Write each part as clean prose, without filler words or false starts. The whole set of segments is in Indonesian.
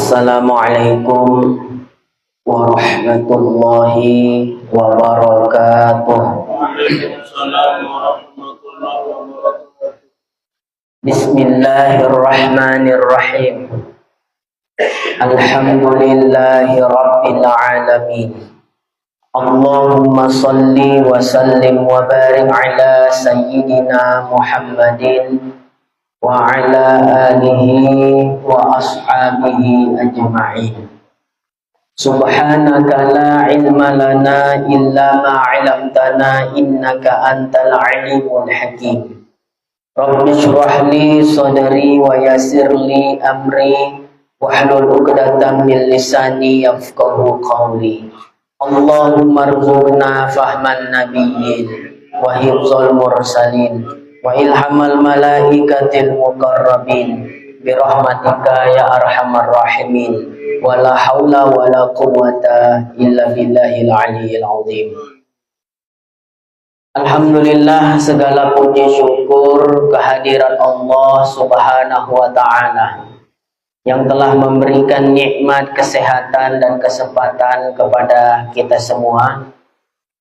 Assalamualaikum warahmatullahi wabarakatuh. Bismillahirrahmanirrahim. Alhamdulillahi rabbil alamin. Allahumma salli wa sallim wa barik ala sayyidina Muhammadin wa ala alihi wa ashabihi ajma'in. Subhanaka la ilma lana illa ma 'allamtana innaka antal alimul hakim. Rabbi shrah li sadri wa yassir li amri wahlul 'uqdatam min lisani yafqahu qawli. Allahumma rzuqna fahman nabiyyin wa hifzal mursalin wa ilhamal malaikatil muqarrabin birahmatika ya arhamar rahimin wala haula wala quwwata illa billahil aliyyil azim. Alhamdulillah, segala puji syukur kehadirat Allah Subhanahu wa taala yang telah memberikan nikmat kesehatan dan kesempatan kepada kita semua,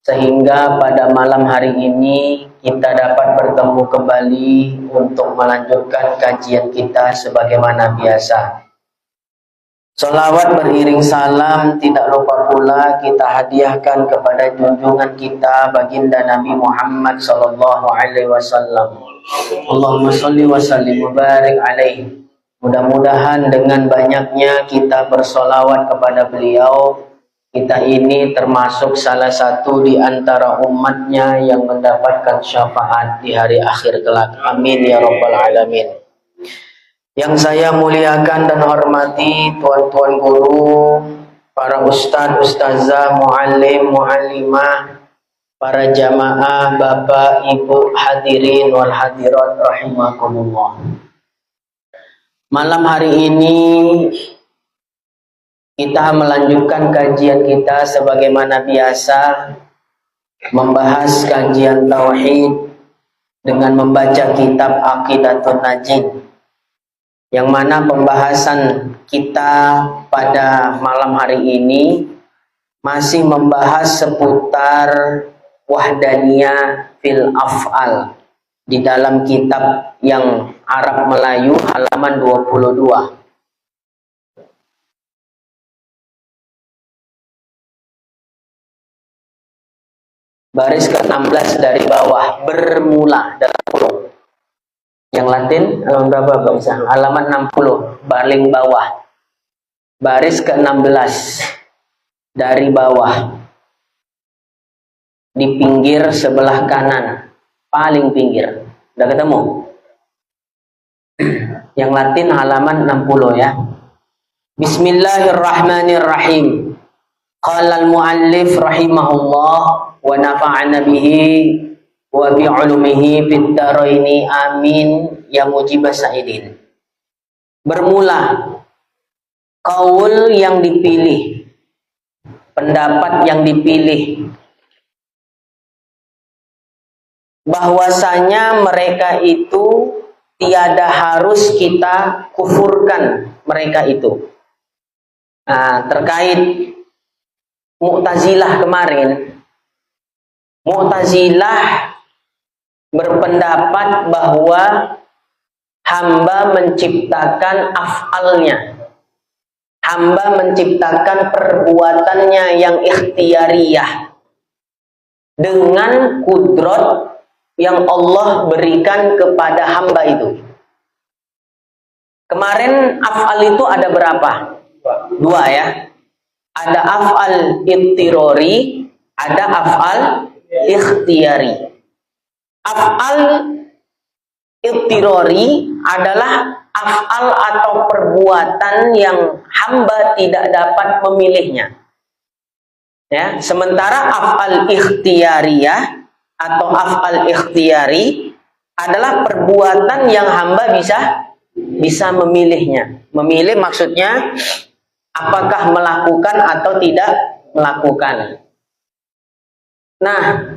sehingga pada malam hari ini kita dapat bertemu kembali untuk melanjutkan kajian kita sebagaimana biasa. Sholawat beriring salam tidak lupa pula kita hadiahkan kepada junjungan kita baginda Nabi Muhammad sallallahu alaihi wasallam. Allahumma sholli wa sallim wa barik alaihi. Mudah-mudahan dengan banyaknya kita bersolawat kepada beliau, kita ini termasuk salah satu di antara umatnya yang mendapatkan syafaat di hari akhir kelak. Amin ya rabbal alamin. Yang saya muliakan dan hormati tuan-tuan guru, para ustadz, ustazah, muallim, muallimah, para jamaah, bapak, ibu, hadirin wal hadirat rahimakumullah. Malam hari ini kita melanjutkan kajian kita sebagaimana biasa, membahas kajian tauhid dengan membaca kitab Aqidatun Najin, yang mana pembahasan kita pada malam hari ini masih membahas seputar wahdaniyah fil af'al di dalam kitab yang Arab Melayu halaman 22. Baris ke-16 dari bawah, bermula dalam kurung. Yang Latin halaman berapa Pak Isa? Halaman 60, paling bawah. Baris ke-16 dari bawah. Di pinggir sebelah kanan, paling pinggir. Udah ketemu? Yang Latin halaman 60 ya. Bismillahirrahmanirrahim. Qala al-muallif rahimahullah wa nafa'ana bihi wa bi'ulumihi fid dharaini amin ya mujibas sa'idin. Bermula, qaul yang dipilih, pendapat yang dipilih, bahwasanya mereka itu tiada harus kita kufurkan mereka itu. Nah, terkait Mu'tazilah kemarin, Mu'tazilah berpendapat bahwa hamba menciptakan af'alnya, hamba menciptakan perbuatannya yang ikhtiyariyah dengan kudrat yang Allah berikan kepada hamba itu. Kemarin af'al itu ada berapa? Dua ya. Ada af'al ittirori, ada af'al ikhtiyari. Af'al ittirori adalah af'al atau perbuatan yang hamba tidak dapat memilihnya. Ya, sementara af'al ikhtiyariyah atau af'al ikhtiyari adalah perbuatan yang hamba bisa memilihnya. Memilih maksudnya apakah melakukan atau tidak melakukan. Nah,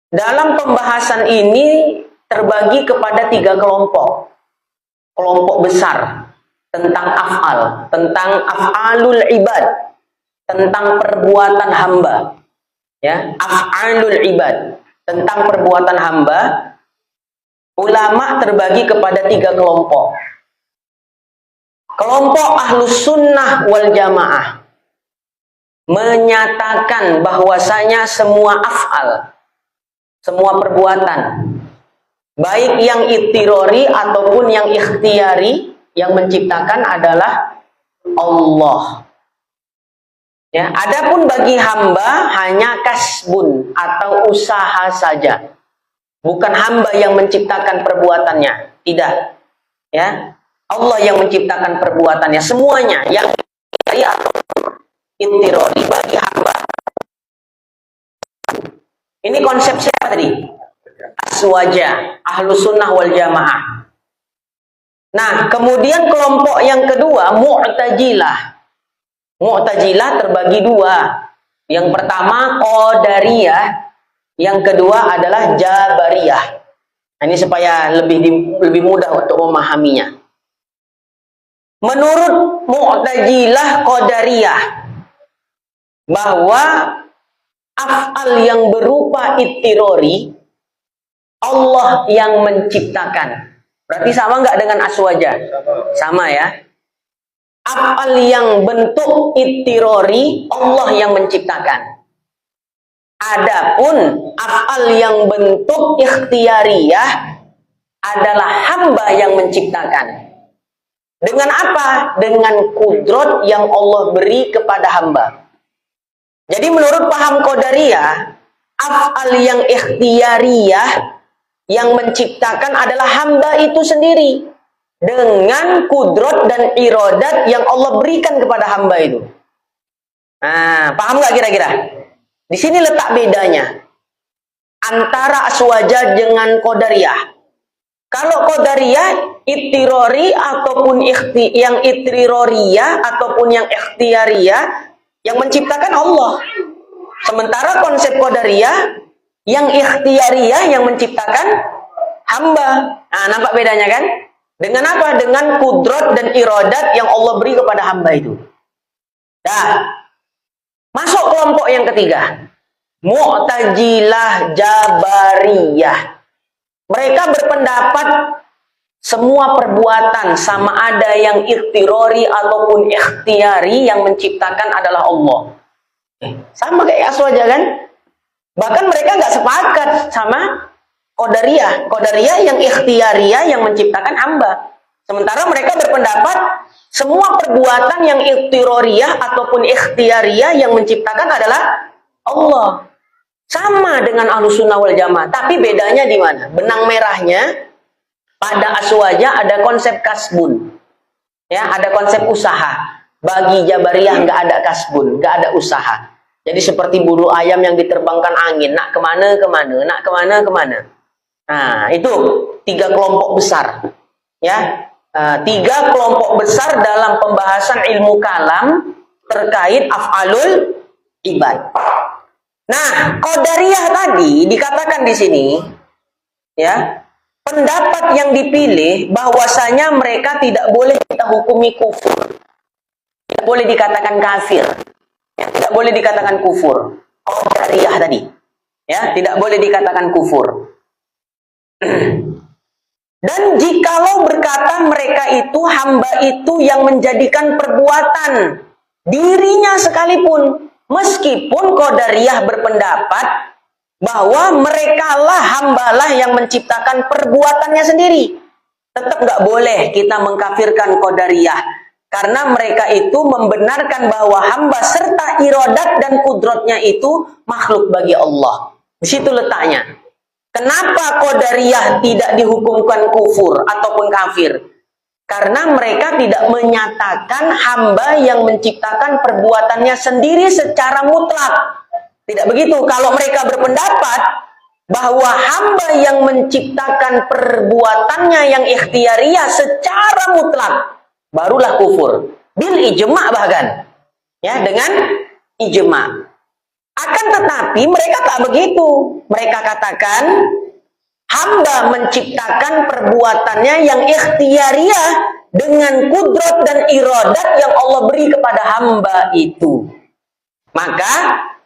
dalam pembahasan ini terbagi kepada 3 kelompok. Kelompok besar. tentang af'al, tentang af'alul ibad, tentang perbuatan hamba. Ya, af'alul ibad, tentang perbuatan hamba. Ulama terbagi kepada 3 kelompok. Kelompok Ahlus Sunnah wal Jamaah menyatakan bahwasanya semua af'al, semua perbuatan, baik yang ittirori ataupun yang ikhtiari, yang menciptakan adalah Allah. Ya, adapun bagi hamba hanya kasbun atau usaha saja. Bukan hamba yang menciptakan perbuatannya, tidak. Ya, Allah yang menciptakan perbuatannya semuanya, yang ittirori atau ittirori bagi hamba. Ini konsep siapa tadi? Aswaja, Ahlus Sunnah wal Jamaah. Nah, kemudian kelompok yang kedua, Mu'tazilah. Mu'tazilah terbagi 2. Yang pertama Qadariyah, yang kedua adalah Jabariyah. Nah, ini supaya lebih mudah untuk memahaminya. Menurut Mu'tazilah Qadariyah, bahwa af'al yang berupa ittirori Allah yang menciptakan. Berarti sama nggak dengan aswaja? Sama ya. Af'al yang bentuk ittirori Allah yang menciptakan. Adapun af'al yang bentuk ikhtiariyah adalah hamba yang menciptakan. Dengan apa? Dengan kudrat yang Allah beri kepada hamba. Jadi menurut paham Qadariyah, af'al yang ikhtiariyah yang menciptakan adalah hamba itu sendiri. Dengan kudrat dan iradat yang Allah berikan kepada hamba itu. Nah, paham nggak kira-kira? Di sini letak bedanya antara aswaja dengan Qadariyah. Kalau Qadariyah ittirori ataupun yang ittiroriyah ataupun yang ikhtiariyah yang menciptakan Allah. Sementara konsep Qadariyah yang ikhtiariyah yang menciptakan hamba. Nah, nampak bedanya kan? Dengan apa? Dengan kudrat dan iradat yang Allah beri kepada hamba itu. Dah. Masuk kelompok yang ketiga, Mu'tazilah Jabariyah. Mereka berpendapat semua perbuatan sama ada yang ittirori ataupun ikhtiari yang menciptakan adalah Allah. Sama kayak aswaja kan? Bahkan mereka nggak sepakat sama Qadariyah. Qadariyah yang ikhtiariyah yang menciptakan hamba. Sementara mereka berpendapat semua perbuatan yang ittiroriyah ataupun ikhtiariyah yang menciptakan adalah Allah. Sama dengan Ahlus Sunnah wal Jamaah. Tapi bedanya di mana? Benang merahnya, pada aswaja ada konsep kasbun. Ya, ada konsep usaha. Bagi Jabariyah nggak ada kasbun, nggak ada usaha. Jadi seperti bulu ayam yang diterbangkan angin. Nak kemana, kemana. Nak kemana, kemana. Nah, itu 3 kelompok besar. Ya. 3 kelompok besar dalam pembahasan ilmu kalam terkait af'alul ibad. Nah, Qadariyah tadi dikatakan di sini, ya, pendapat yang dipilih bahwasanya mereka tidak boleh kita hukumi kufur, tidak boleh dikatakan kafir, ya, tidak boleh dikatakan kufur. Qadariyah tadi, ya, tidak boleh dikatakan kufur. Dan jikalau berkata mereka itu hamba itu yang menjadikan perbuatan dirinya sekalipun, meskipun Qadariyah berpendapat bahwa merekalah hambalah yang menciptakan perbuatannya sendiri, tetap nggak boleh kita mengkafirkan Qadariyah, karena mereka itu membenarkan bahwa hamba serta iradat dan kudratnya itu makhluk bagi Allah. Di situ letaknya. Kenapa Qadariyah tidak dihukumkan kufur ataupun kafir? Karena mereka tidak menyatakan hamba yang menciptakan perbuatannya sendiri secara mutlak. Tidak begitu. Kalau mereka berpendapat bahwa hamba yang menciptakan perbuatannya yang ikhtiariyah secara mutlak, barulah kufur. Bil ijma' bahkan. Ya, dengan ijma'. Akan tetapi mereka tak begitu. Mereka katakan hamba menciptakan perbuatannya yang ikhtiariyah dengan kudrat dan iradat yang Allah beri kepada hamba itu. Maka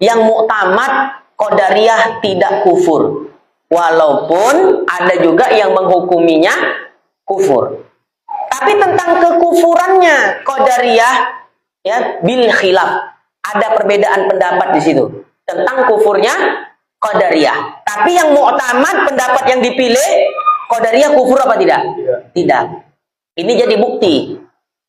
yang muktamad Qadariyah tidak kufur. Walaupun ada juga yang menghukuminya kufur. Tapi tentang kekufurannya Qadariyah ya bil khilaf. Ada perbedaan pendapat di situ tentang kufurnya Qadariyah. Tapi yang muktamad pendapat yang dipilih Qadariyah kufur apa tidak? Tidak. Ini jadi bukti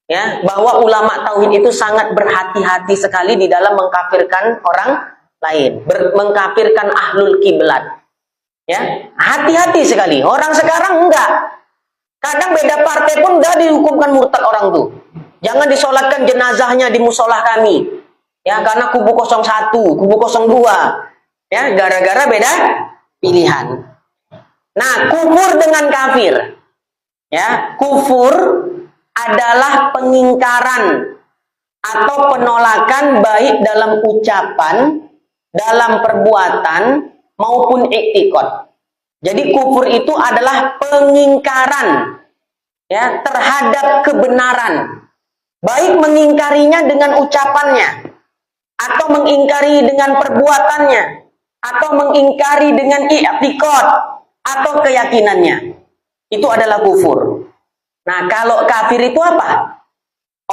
ya bahwa ulama tauhid itu sangat berhati-hati sekali di dalam mengkafirkan orang lain, mengkafirkan ahlul kiblat. Ya, hati-hati sekali. Orang sekarang enggak. Kadang beda partai pun udah dihukumkan murtad orang tuh. Jangan disolatkan jenazahnya di musola kami. Ya, karena kubu 01, kubu 02. Ya, gara-gara beda pilihan. Nah, kufur dengan kafir. Ya, kufur adalah pengingkaran atau penolakan baik dalam ucapan, dalam perbuatan maupun iktikad. Jadi kufur itu adalah pengingkaran ya terhadap kebenaran. Baik mengingkarinya dengan ucapannya atau mengingkari dengan perbuatannya atau mengingkari dengan i'tikad atau keyakinannya. Itu adalah kufur. Nah, kalau kafir itu apa?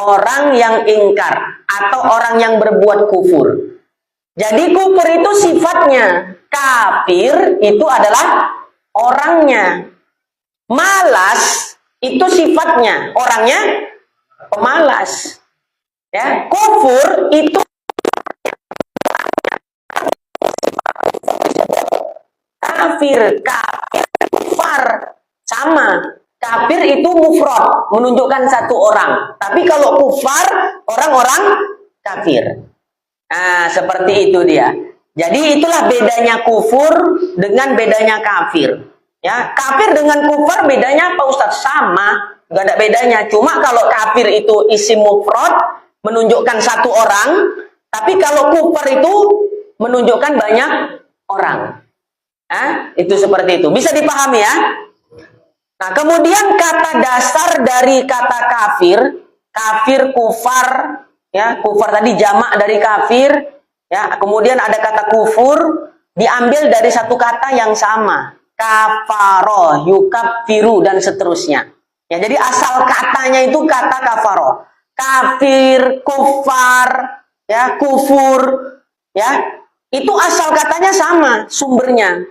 Orang yang ingkar atau orang yang berbuat kufur. Jadi kufur itu sifatnya. Kafir itu adalah orangnya. Malas itu sifatnya. Orangnya pemalas. Ya, kufur itu kafir, kufar. Sama, kafir itu mufrad, menunjukkan satu orang. Tapi kalau kufar, orang-orang kafir. Nah, seperti itu dia. Jadi itulah bedanya kufur dengan bedanya kafir. Ya, kafir dengan kufar bedanya apa Ustaz? Sama, nggak ada bedanya. Cuma kalau kafir itu isim mufrad, menunjukkan satu orang. Tapi kalau kufar itu menunjukkan banyak orang. Nah, itu seperti itu. Bisa dipahami ya? Nah, kemudian kata dasar dari kata kafir, kafir kufar, ya, kufar tadi jamak dari kafir, ya, kemudian ada kata kufur, diambil dari satu kata yang sama, kafaro, yukaffiru, dan seterusnya. Ya, jadi asal katanya itu kata kafaro, kafir, kufar, ya, kufur, ya, itu asal katanya sama, sumbernya,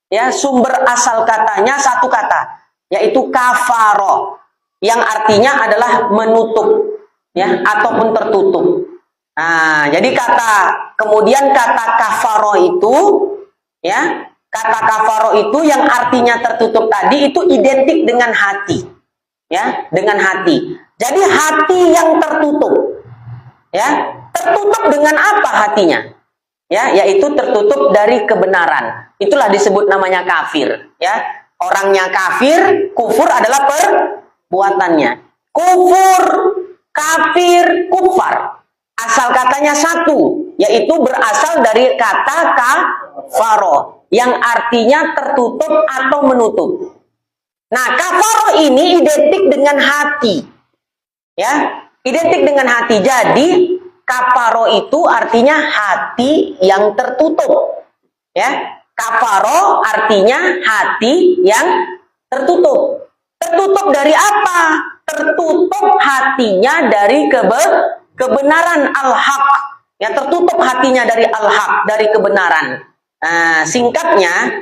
ya, sumber asal katanya satu kata. Yaitu kafaro, yang artinya adalah menutup, ya, ataupun tertutup. Nah, jadi kemudian kata kafaro itu, ya, kata kafaro itu yang artinya tertutup tadi itu identik dengan hati, ya, dengan hati. Jadi hati yang tertutup, ya, tertutup dengan apa hatinya? Ya, yaitu tertutup dari kebenaran. Itulah disebut namanya kafir, ya. Orangnya kafir, kufur adalah perbuatannya. Kufur, kafir, kufar. Asal katanya satu, yaitu berasal dari kata kafaro, yang artinya tertutup atau menutup. Nah, kafaro ini identik dengan hati. Ya, identik dengan hati. Jadi, kafaro itu artinya hati yang tertutup. Ya. Kafaro artinya hati yang tertutup. Tertutup dari apa? Tertutup hatinya dari kebenaran al-haq. Ya, tertutup hatinya dari al-haq, dari kebenaran. Nah, singkatnya,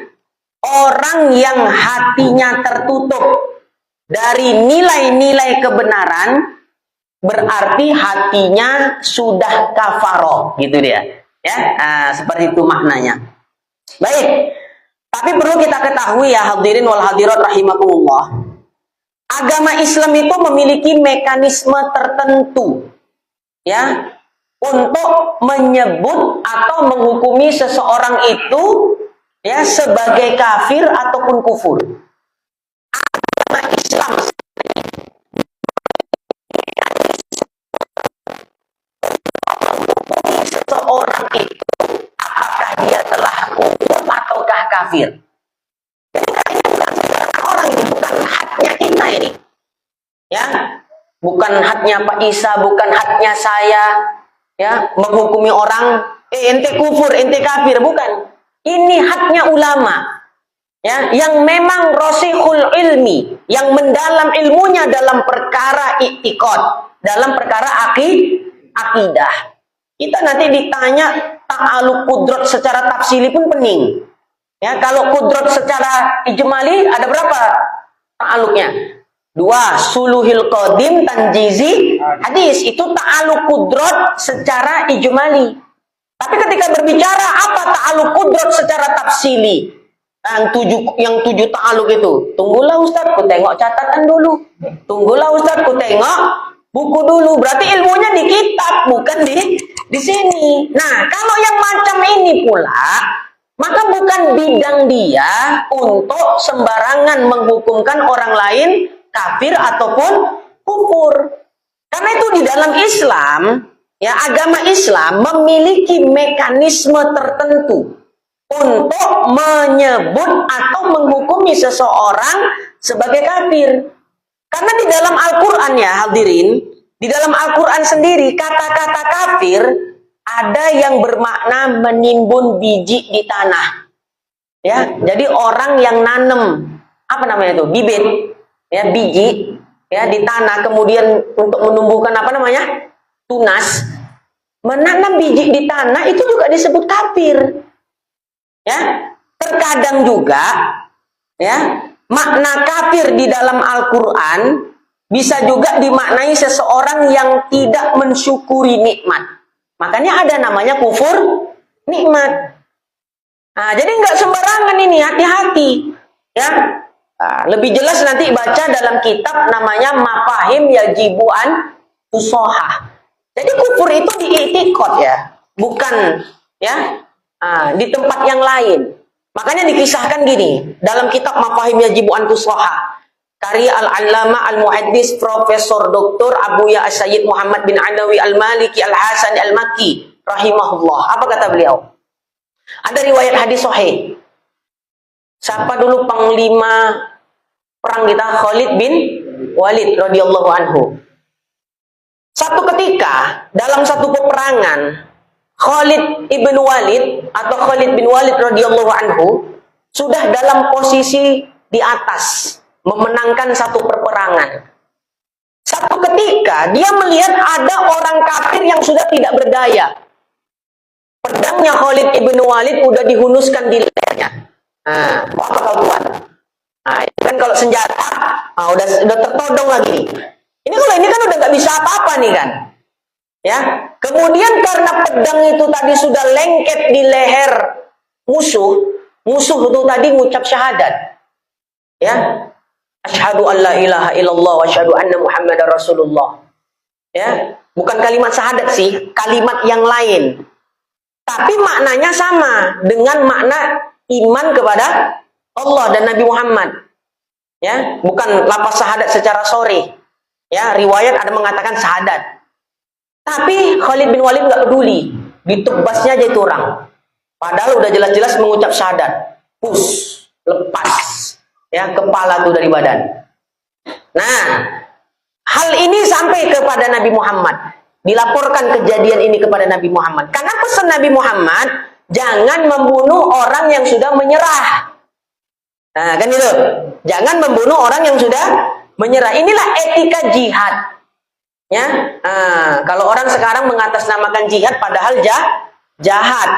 orang yang hatinya tertutup dari nilai-nilai kebenaran berarti hatinya sudah kafaro, gitu dia. Ya, nah, seperti itu maknanya. Baik, tapi perlu kita ketahui ya hadirin wal hadirat rahimakumullah. Agama Islam itu memiliki mekanisme tertentu ya untuk menyebut atau menghukumi seseorang itu ya sebagai kafir ataupun kufur. Agama Islam menghukumi seseorang itu apakah dia telah kufur ataukah kafir. Jadi ini bukan orang, ini bukan haknya kita ini. Ya, Bukan haknya Pak Isa, bukan haknya saya, ya, menghukumi orang, ente kufur, ente kafir, bukan. Ini haknya ulama, ya, yang memang rasikhul ilmi, yang mendalam ilmunya dalam perkara i'tiqad, dalam perkara akidah. Kita nanti ditanya ta'aluk kudrat secara tafsili pun pening. Ya, kalau kudrat secara ijmali ada berapa ta'aluknya? 2, suluhil qadim tanjizi hadis, itu ta'aluk kudrat secara ijmali. Tapi ketika berbicara apa ta'aluk kudrat secara tafsili, yang tujuh ta'aluk itu, tunggulah Ustaz, ku tengok catatan dulu. Tunggulah Ustaz, ku tengok buku dulu. Berarti ilmunya di kitab, bukan di sini. Nah, kalau yang macam ini pula, maka bukan bidang dia untuk sembarangan menghukumkan orang lain kafir ataupun kufur. Karena itu di dalam Islam, ya, agama Islam memiliki mekanisme tertentu untuk menyebut atau menghukumi seseorang sebagai kafir. Karena di dalam Al-Quran, ya hadirin, di dalam Al-Quran sendiri kata-kata kafir ada yang bermakna menimbun biji di tanah. Ya, jadi orang yang nanem, apa namanya itu, bibit, ya, biji, ya, di tanah, kemudian untuk menumbuhkan apa namanya, tunas, menanam biji di tanah itu juga disebut kafir. Ya, terkadang juga, ya, makna kafir di dalam Al-Quran bisa juga dimaknai seseorang yang tidak mensyukuri nikmat. Makanya ada namanya kufur nikmat. Nah, jadi nggak sembarangan ini, hati-hati. Ya, nah, lebih jelas nanti baca dalam kitab namanya Mafahim Yajibuan Usoha. Jadi kufur itu di i'tiqad, ya, bukan, ya, di tempat yang lain. Makanya dikisahkan gini dalam kitab Mafahim Yajibuan Usoha, karya Al-Allama Al-Muhaddis Profesor Dr. Abu Ya Sayyid Muhammad bin Anawi Al-Maliki Al-Hasan Al-Makki rahimahullah. Apa kata beliau? Ada riwayat hadis sahih. Siapa dulu panglima perang kita? Khalid bin Walid radhiyallahu anhu. Satu ketika dalam satu peperangan, Khalid ibn Walid atau Khalid bin Walid radhiyallahu anhu sudah dalam posisi di atas, memenangkan satu peperangan. Satu ketika dia melihat ada orang kafir yang sudah tidak berdaya. Pedangnya Khalid ibn Walid udah dihunuskan di lehernya. Nah, mau apa kau buat? Nah, kan kalau senjata, udah tertodong lagi. Ini kalau ini kan udah nggak bisa apa-apa nih kan. Ya, kemudian karena pedang itu tadi sudah lengket di leher musuh itu tadi ngucap syahadat. Ya, asyhadu an la ilaha illallah wa asyhadu anna muhammadar rasulullah. Ya, bukan kalimat syahadat sih, kalimat yang lain. Tapi maknanya sama dengan makna iman kepada Allah dan Nabi Muhammad. Ya, bukan lafaz syahadat secara sharih. Ya, riwayat ada mengatakan syahadat. Tapi Khalid bin Walid nggak peduli, ditebasnya aja itu orang. Padahal udah jelas-jelas mengucap syahadat. Lepas, ya, kepala tuh dari badan. Nah, hal ini sampai kepada Nabi Muhammad. Dilaporkan kejadian ini kepada Nabi Muhammad. Karena pesan Nabi Muhammad, jangan membunuh orang yang sudah menyerah. Nah, kan itu. Jangan membunuh orang yang sudah menyerah. Inilah etika jihad. Ya, kalau orang sekarang mengatasnamakan jihad padahal jahat.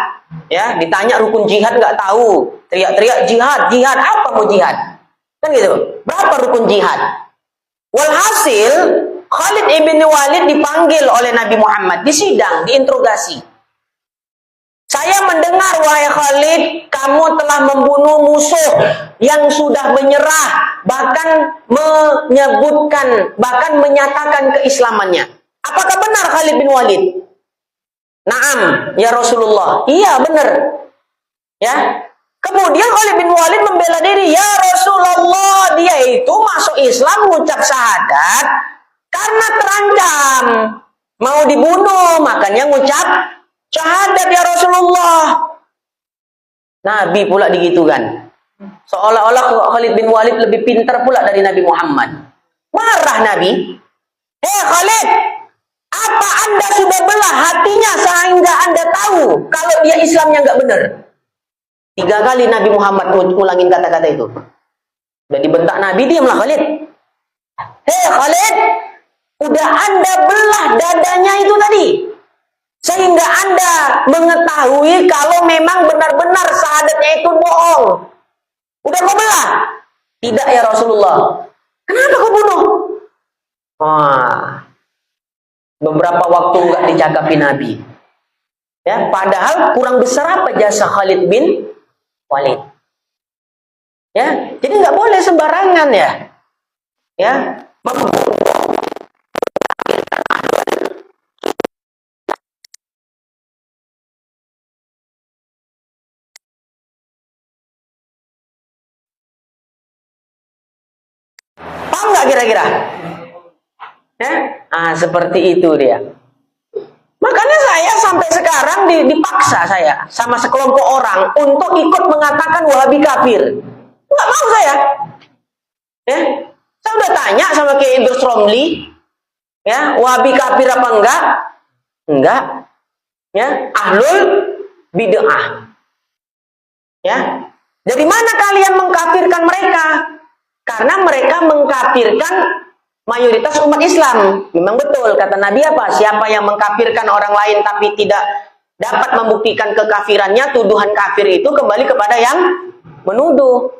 Ya, ditanya rukun jihad nggak tahu. Teriak-teriak jihad, apa mau jihad? Kan gitu. Berapa rukun jihad? Walhasil Khalid ibn Walid dipanggil oleh Nabi Muhammad, disidang, diinterogasi. Saya mendengar, wahai Khalid, kamu telah membunuh musuh yang sudah menyerah, bahkan menyebutkan, bahkan menyatakan keislamannya. Apakah benar Khalid bin Walid? Naam, ya Rasulullah. Iya, benar. Ya. Kemudian Khalid bin Walid membela diri, ya Rasulullah, dia itu masuk Islam, mengucap syahadat karena terancam mau dibunuh, makanya ngucap syahadat ya Rasulullah. Nabi pula digitukan. Seolah-olah Khalid bin Walid lebih pintar pula dari Nabi Muhammad. Marah Nabi. Hei Khalid, apa Anda sudah belah hatinya sehingga Anda tahu kalau dia Islamnya nggak benar? 3 kali Nabi Muhammad ulangin kata-kata itu. Dan dibentak Nabi, diamlah Khalid. Hei Khalid, udah Anda belah dadanya itu tadi, sehingga Anda mengetahui kalau memang benar-benar syahadatnya itu bohong. Udah kau belah? Tidak ya Rasulullah. Kenapa kau bunuh? Wah, beberapa waktu nggak dicakapi Nabi. Ya, padahal kurang besar apa jasa Khalid bin Walid. Ya, jadi nggak boleh sembarangan ya. Ya, paham nggak kira-kira? Ya? Ah, seperti itu dia. Makanya saya sampai sekarang dipaksa saya sama sekelompok orang untuk ikut mengatakan Wahabi kafir. Nggak mau saya. Ya? Saya udah tanya sama Kiai Idrus Romli, ya, Wahabi kafir apa enggak? Enggak. Ya, ahlul bid'ah. Ya. Jadi mana kalian mengkafirkan mereka? Karena mereka mengkafirkan mayoritas umat Islam. Memang betul kata Nabi apa? Siapa yang mengkafirkan orang lain tapi tidak dapat membuktikan kekafirannya, tuduhan kafir itu kembali kepada yang menuduh.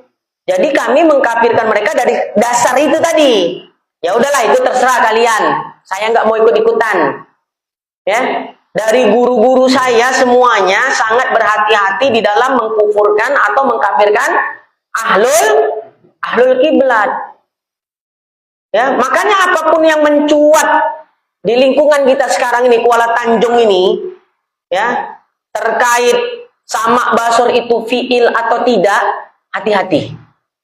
Jadi kami mengkafirkan mereka dari dasar itu tadi. Ya udahlah, itu terserah kalian. Saya nggak mau ikut-ikutan. Ya, dari guru-guru saya semuanya sangat berhati-hati di dalam mengkufurkan atau mengkafirkan ahlul kiblat. Ya, makanya apapun yang mencuat di lingkungan kita sekarang ini, Kuala Tanjung ini, ya, terkait sama basur itu fiil atau tidak, hati-hati.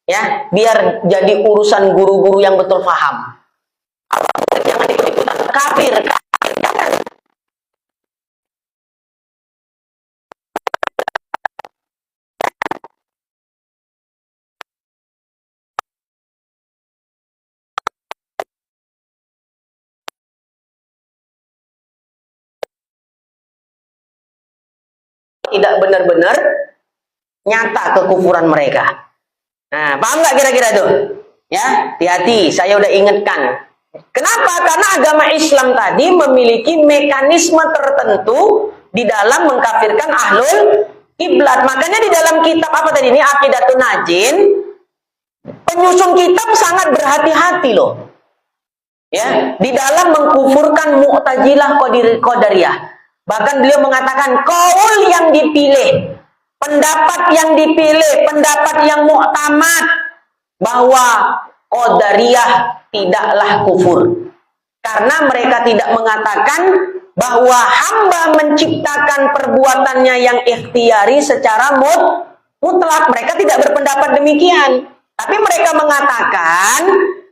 Ya, biar jadi urusan guru-guru yang betul paham. Jangan ikut-ikutan kafir, jangan. Tidak benar-benar nyata kekufuran mereka. Nah, paham nggak kira-kira tuh? Ya, hati-hati. Saya udah ingatkan. Kenapa? Karena agama Islam tadi memiliki mekanisme tertentu di dalam mengkafirkan ahlul kiblat. Makanya di dalam kitab apa tadi ini, Aqidatun Najin, penyusun kitab sangat berhati-hati loh. Ya, di dalam mengkufurkan Mu'tazilah Qadariyah. Bahkan beliau mengatakan kaul yang dipilih, pendapat yang dipilih, pendapat yang mu'tamad bahwa Qadariyah tidaklah kufur. Karena mereka tidak mengatakan bahwa hamba menciptakan perbuatannya yang ikhtiari secara mutlak. Mereka tidak berpendapat demikian. Tapi mereka mengatakan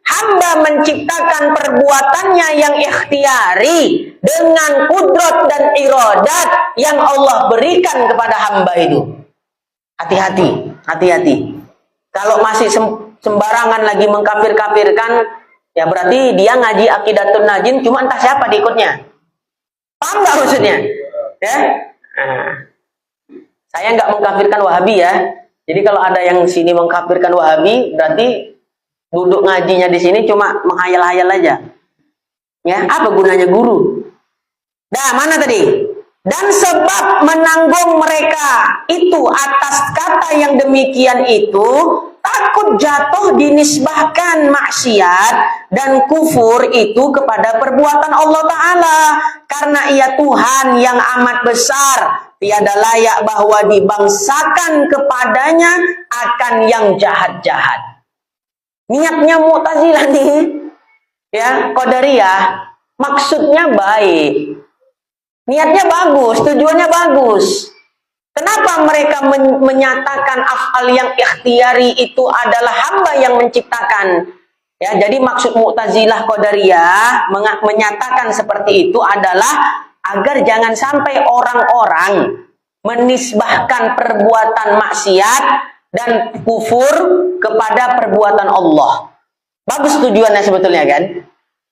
hamba menciptakan perbuatannya yang ikhtiari dengan kudrat dan iradat yang Allah berikan kepada hamba itu. Hati-hati, hati-hati. Kalau masih sembarangan lagi mengkafir-kafirkan, ya berarti dia ngaji Aqidatun Najin cuma entah siapa diikutnya. Paham nggak maksudnya? Ya? Nah, saya nggak mengkafirkan Wahabi ya. Jadi kalau ada yang sini mengkafirkan Wahabi, berarti duduk ngajinya di sini cuma menghayal-hayal aja. Ya, apa gunanya guru? Dah, mana tadi? Dan sebab menanggung mereka itu atas kata yang demikian itu, takut jatuh dinisbahkan maksiat dan kufur itu kepada perbuatan Allah Ta'ala. Karena ia Tuhan yang amat besar, tiada layak bahwa dibangsakan kepadanya akan yang jahat-jahat. Niatnya Mu'tazilah nih, ya, Qadariyah, maksudnya baik. Niatnya bagus, tujuannya bagus. Kenapa mereka menyatakan af'al yang ikhtiari itu adalah hamba yang menciptakan? Ya, jadi maksud Mu'tazilah Qadariyah menyatakan seperti itu adalah agar jangan sampai orang-orang menisbahkan perbuatan maksiat dan kufur kepada perbuatan Allah. Bagus tujuannya sebetulnya kan?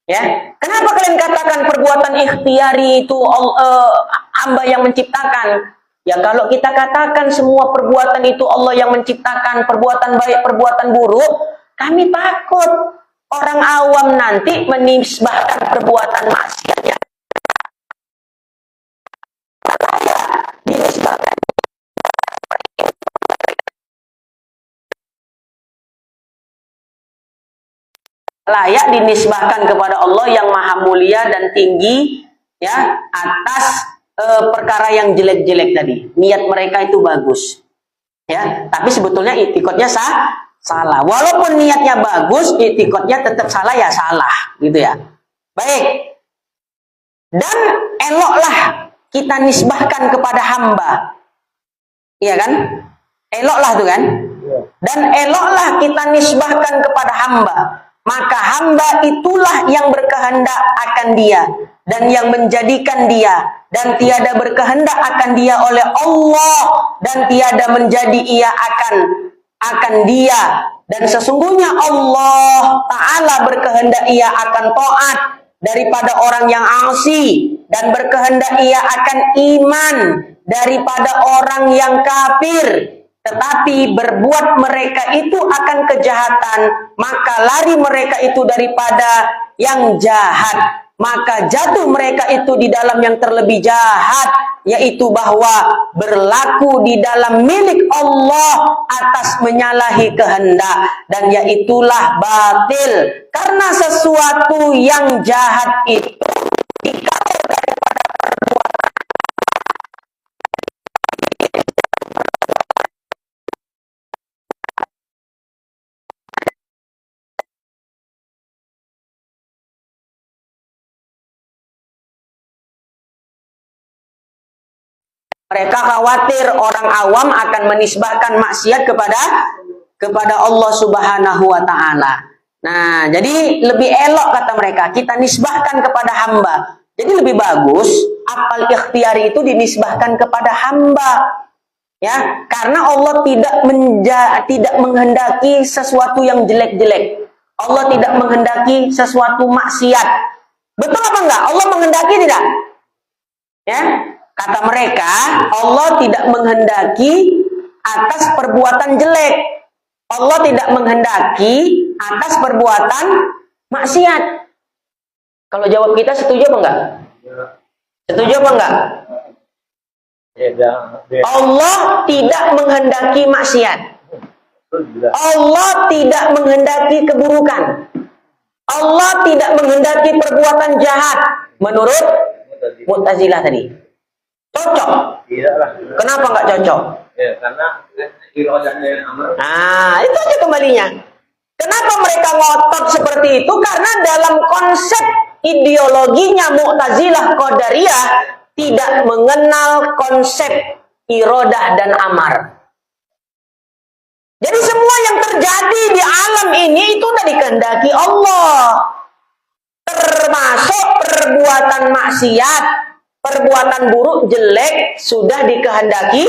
Ya, kenapa kalian katakan perbuatan ikhtiari itu hamba yang menciptakan? Ya kalau kita katakan semua perbuatan itu Allah yang menciptakan, perbuatan baik, perbuatan buruk, kami takut orang awam nanti menisbahkan perbuatan maksiatnya. Dinisbahkan layak dinisbahkan kepada Allah yang maha mulia dan tinggi, ya, atas perkara yang jelek-jelek tadi. Niat mereka itu bagus, ya, tapi sebetulnya itikadnya salah. Walaupun niatnya bagus, itikadnya tetap salah, ya salah, gitu ya. Baik. Dan eloklah kita nisbahkan kepada hamba, iya kan? Eloklah tuh kan? Dan eloklah kita nisbahkan kepada hamba. Maka hamba itulah yang berkehendak akan dia dan yang menjadikan dia, dan tiada berkehendak akan dia oleh Allah, dan tiada menjadi ia akan dia, dan sesungguhnya Allah Ta'ala berkehendak ia akan taat daripada orang yang asi, dan berkehendak ia akan iman daripada orang yang kafir. Tetapi berbuat mereka itu akan kejahatan, maka lari mereka itu daripada yang jahat. Maka jatuh mereka itu di dalam yang terlebih jahat, yaitu bahwa berlaku di dalam milik Allah atas menyalahi kehendak, dan yaitulah batil. Karena sesuatu yang jahat itu mereka khawatir orang awam akan menisbahkan maksiat kepada Allah Subhanahu wa Ta'ala. Nah, jadi lebih elok kata mereka kita nisbahkan kepada hamba. Jadi lebih bagus apal ikhtiari itu dinisbahkan kepada hamba. Ya, karena Allah tidak menghendaki sesuatu yang jelek-jelek. Allah tidak menghendaki sesuatu maksiat. Betul apa enggak? Allah menghendaki tidak? Ya, kata mereka, Allah tidak menghendaki atas perbuatan jelek. Allah tidak menghendaki atas perbuatan maksiat. Kalau jawab kita setuju apa enggak? Setuju apa enggak? Allah tidak menghendaki maksiat. Allah tidak menghendaki keburukan. Allah tidak menghendaki perbuatan jahat menurut Mu'tazilah tadi. Cocok? Kenapa nggak cocok? Ya, karena irodahnya amar. Nah, itu aja kembalinya. Kenapa mereka ngotot seperti itu? Karena dalam konsep ideologinya Mu'tazilah Qadariyah tidak mengenal konsep irodah dan amar. Jadi semua yang terjadi di alam ini itu udah dikehendaki Allah. Termasuk perbuatan maksiat, perbuatan buruk, jelek sudah dikehendaki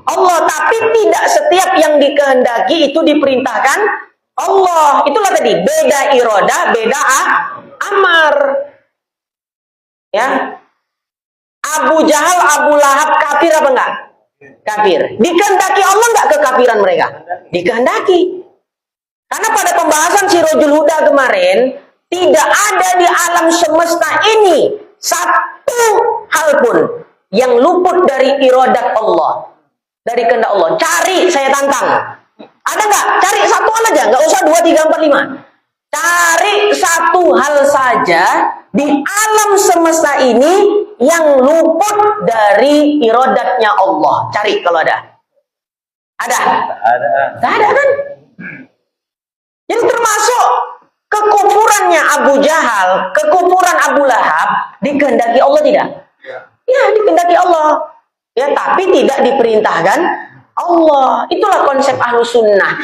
Allah. Tapi tidak setiap yang dikehendaki itu diperintahkan Allah. Itulah tadi beda irodah, beda amar. Ya, Abu Jahal, Abu Lahab kafir apa enggak? Kafir. Dikehendaki Allah enggak kekafiran mereka? Dikehendaki. Karena pada pembahasan Sirajul Huda kemarin, tidak ada di alam semesta ini satu hal pun yang luput dari iradat Allah, dari kehendak Allah. Cari, saya tantang. Ada nggak? Cari satu hal aja, nggak usah 2, 3, 4, 5. Cari satu hal saja di alam semesta ini yang luput dari iradatnya Allah. Cari kalau ada. Ada? Nggak ada kan? Jadi termasuk kekufurannya Abu Jahal, kekufuran Abu Lahab, dikehendaki Allah tidak? Ya, dikehendaki Allah. Ya, tapi tidak diperintahkan Allah. Itulah konsep Ahlus Sunnah.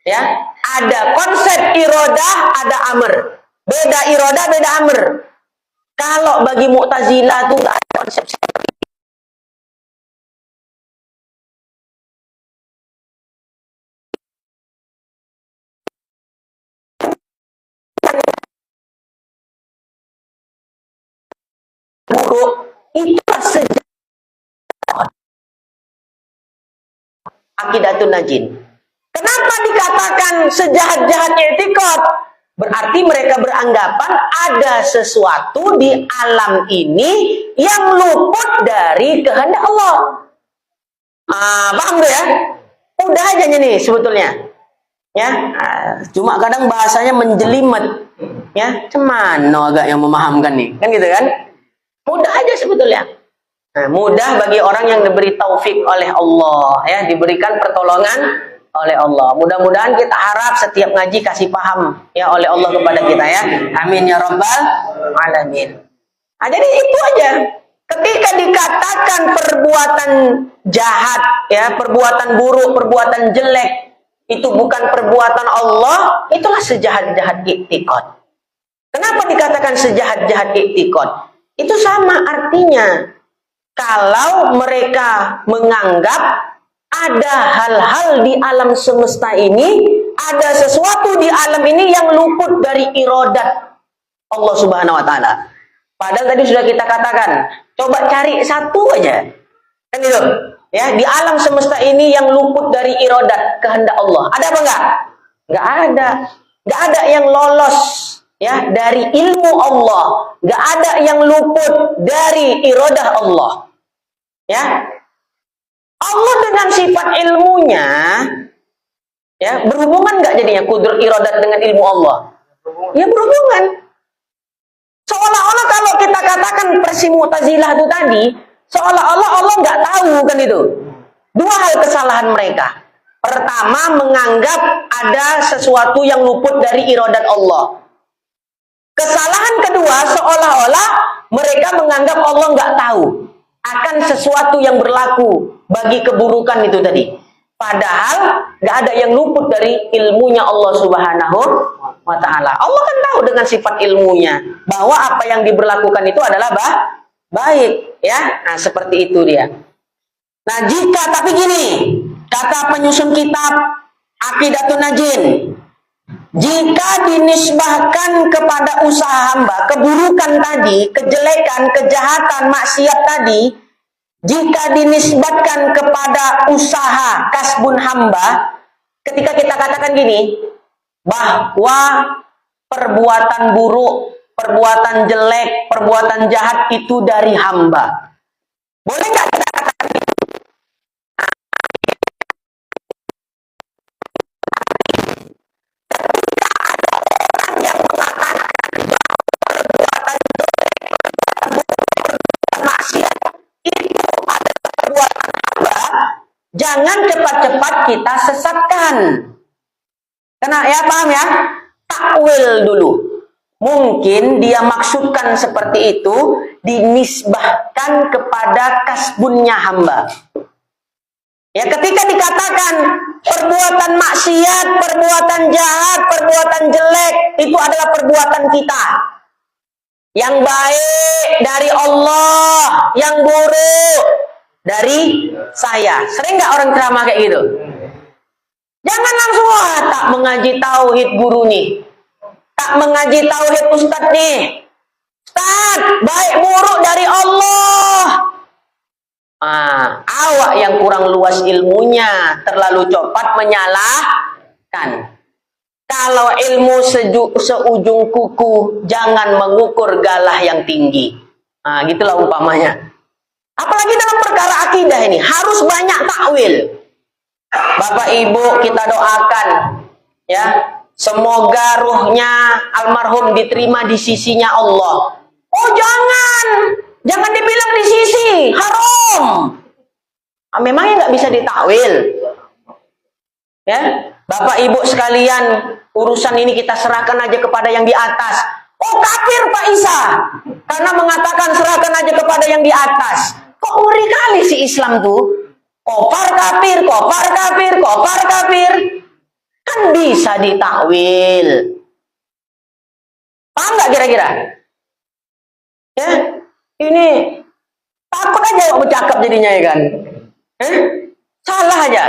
Ya, ada konsep irodah, ada amr. Beda irodah, beda amr. Kalau bagi Mu'tazilah itu nggak ada konsep seperti Itulah akidatun najin. Kenapa dikatakan sejahat-jahat i'tikad? Berarti mereka beranggapan ada sesuatu di alam ini yang luput dari kehendak Allah. Paham tuh ya? Udah aja nih sebetulnya. Ya, cuma kadang bahasanya menjelimet. Ya, cuman agak yang memahamkan nih. Kan gitu kan? Mudah aja sebetulnya. Nah, mudah bagi orang yang diberi taufik oleh Allah, ya, diberikan pertolongan oleh Allah. Mudah-mudahan kita harap setiap ngaji kasih paham ya oleh Allah kepada kita ya. Amin ya rabbal alamin. Nah, jadi itu aja. Ketika dikatakan perbuatan jahat, ya, perbuatan buruk, perbuatan jelek itu bukan perbuatan Allah, itulah sejahat-jahat i'tikad. Kenapa dikatakan sejahat-jahat i'tikad? Itu sama artinya. Kalau mereka menganggap ada hal-hal di alam semesta ini, ada sesuatu di alam ini yang luput dari iradat Allah Subhanahu wa taala. Padahal tadi sudah kita katakan, coba cari satu aja. Kan itu. Ya, di alam semesta ini yang luput dari iradat kehendak Allah. Ada apa enggak? Enggak ada. Enggak ada yang lolos ya dari ilmu Allah. Enggak ada yang luput dari iradah Allah. Ya. Allah dengan sifat ilmunya ya, berhubungan enggak jadinya kudrat iradat dengan ilmu Allah? Ya berhubungan. Seolah-olah kalau kita katakan versi Mu'tazilah itu tadi, seolah-olah Allah nggak tahu kan itu. Dua hal kesalahan mereka. Pertama, menganggap ada sesuatu yang luput dari iradat Allah. Kesalahan kedua, seolah-olah mereka menganggap Allah nggak tahu akan sesuatu yang berlaku bagi keburukan itu tadi. Padahal nggak ada yang luput dari ilmunya Allah Subhanahu wa ta'ala. Allah kan tahu dengan sifat ilmunya bahwa apa yang diberlakukan itu adalah baik, ya. Nah, seperti itu dia. Nah, tapi gini, kata penyusun kitab Aqidatun Najin, jika dinisbahkan kepada usaha hamba, keburukan tadi, kejelekan, kejahatan, maksiat tadi, jika dinisbatkan kepada usaha kasbun hamba, ketika kita katakan gini, bahwa perbuatan buruk, perbuatan jelek, perbuatan jahat itu dari hamba. Boleh nggak kita katakan itu? Ketika ada orang yang mengatakan perbuatan jelek, perbuatan maksiat itu adalah perbuatan hamba, jangan cepat-cepat kita sesatkan. Karena ya paham ya, takwil dulu. Mungkin dia maksudkan seperti itu dinisbahkan kepada kasbunnya hamba. Ya, ketika dikatakan perbuatan maksiat, perbuatan jahat, perbuatan jelek itu adalah perbuatan kita. Yang baik dari Allah, yang buruk dari saya. Sering nggak orang ceramah kayak gitu? Jangan langsung, tak mengaji tauhid guru nih. Tak mengaji tauhid ustadz nih. Ustadz, baik buruk dari Allah. Awak yang kurang luas ilmunya, terlalu cepat menyalahkan. Kalau ilmu seujung kuku, jangan mengukur galah yang tinggi. Gitulah umpamanya. Apalagi dalam perkara akidah ini, harus banyak takwil. Bapak Ibu kita doakan ya, semoga ruhnya almarhum diterima di sisinya Allah. Oh jangan dibilang di sisi, haram. Memangnya nggak bisa ditakwil? Ya, Bapak Ibu sekalian, urusan ini kita serahkan aja kepada yang di atas. Oh kafir Pak Isa, karena mengatakan serahkan aja kepada yang di atas. Kok ngeri kali si Islam tuh? Kopar kafir, kopar kafir, kopar kafir. Kan bisa ditakwil. Paham nggak kira-kira? Ya, ini takut aja bercakap jadinya ya kan? Salah aja.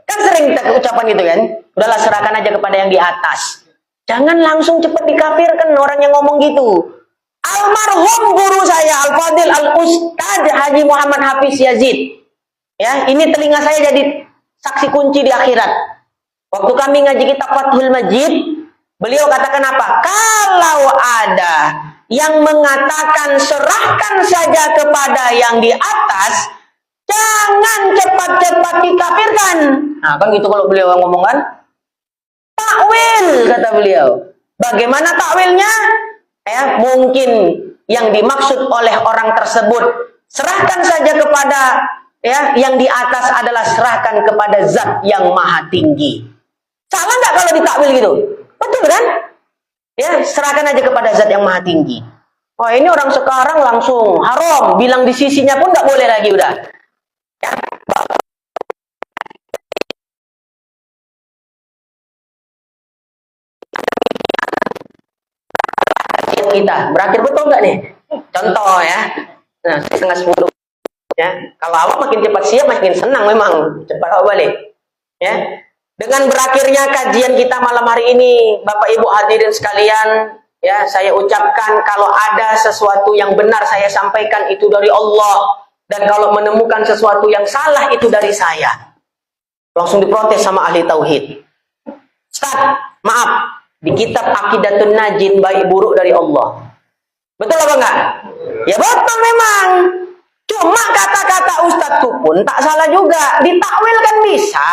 Kan sering kita ucapan itu kan? Udahlah serahkan aja kepada yang di atas. Jangan langsung cepat dikafirkan orang yang ngomong gitu. Almarhum guru saya Al-Fadil Al-Ustadz Haji Muhammad Hafiz Yazid. Ya, ini telinga saya jadi saksi kunci di akhirat. Waktu kami ngaji kitab Fathul Majid, beliau katakan apa? Kalau ada yang mengatakan serahkan saja kepada yang di atas, jangan cepat-cepat dikafirkan. Nah, kan gitu kalau beliau ngomong kan? Takwil, kata beliau. Bagaimana takwilnya? Ya, mungkin yang dimaksud oleh orang tersebut serahkan saja kepada ya yang di atas adalah serahkan kepada zat yang maha tinggi. Salah nggak kalau ditakwil gitu? Betul kan? Ya, serahkan aja kepada zat yang maha tinggi. Oh, ini orang sekarang langsung haram, bilang di sisinya pun nggak boleh lagi udah. Ya. Kita berakhir betul nggak nih? Contoh ya, nah 9:30 ya. Kalau awak makin cepat siap makin senang memang cepat awak balik. Ya, dengan berakhirnya kajian kita malam hari ini, Bapak Ibu hadirin sekalian, ya saya ucapkan kalau ada sesuatu yang benar saya sampaikan itu dari Allah, dan kalau menemukan sesuatu yang salah itu dari saya. Langsung diprotes sama ahli tauhid. Ustaz, maaf. Di kitab Aqidatun Najin baik buruk dari Allah. Betul apa enggak? Ya betul memang. Cuma kata-kata Ustadz pun tak salah juga. Ditakwil kan bisa.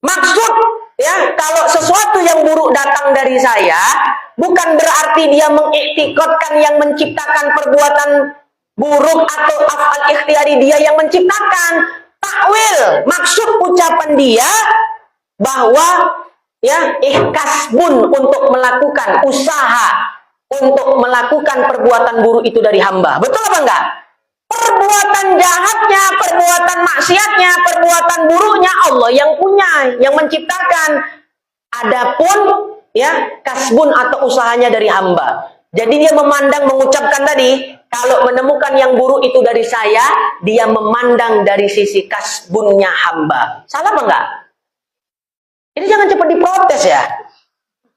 Maksud ya kalau sesuatu yang buruk datang dari saya, bukan berarti dia mengiktikadkan yang menciptakan perbuatan buruk atau afal ikhtiyari dia yang menciptakan. Takwil, maksud ucapan dia bahwa ya kasbun untuk melakukan usaha untuk melakukan perbuatan buruk itu dari hamba. Betul apa enggak? Perbuatan jahatnya, perbuatan maksiatnya, perbuatan buruknya Allah yang punya, yang menciptakan. Adapun ya kasbun atau usahanya dari hamba. Jadi dia memandang, mengucapkan tadi, kalau menemukan yang buruk itu dari saya, dia memandang dari sisi kasbunnya hamba. Salah apa enggak? Ini jangan cepat diprotes ya.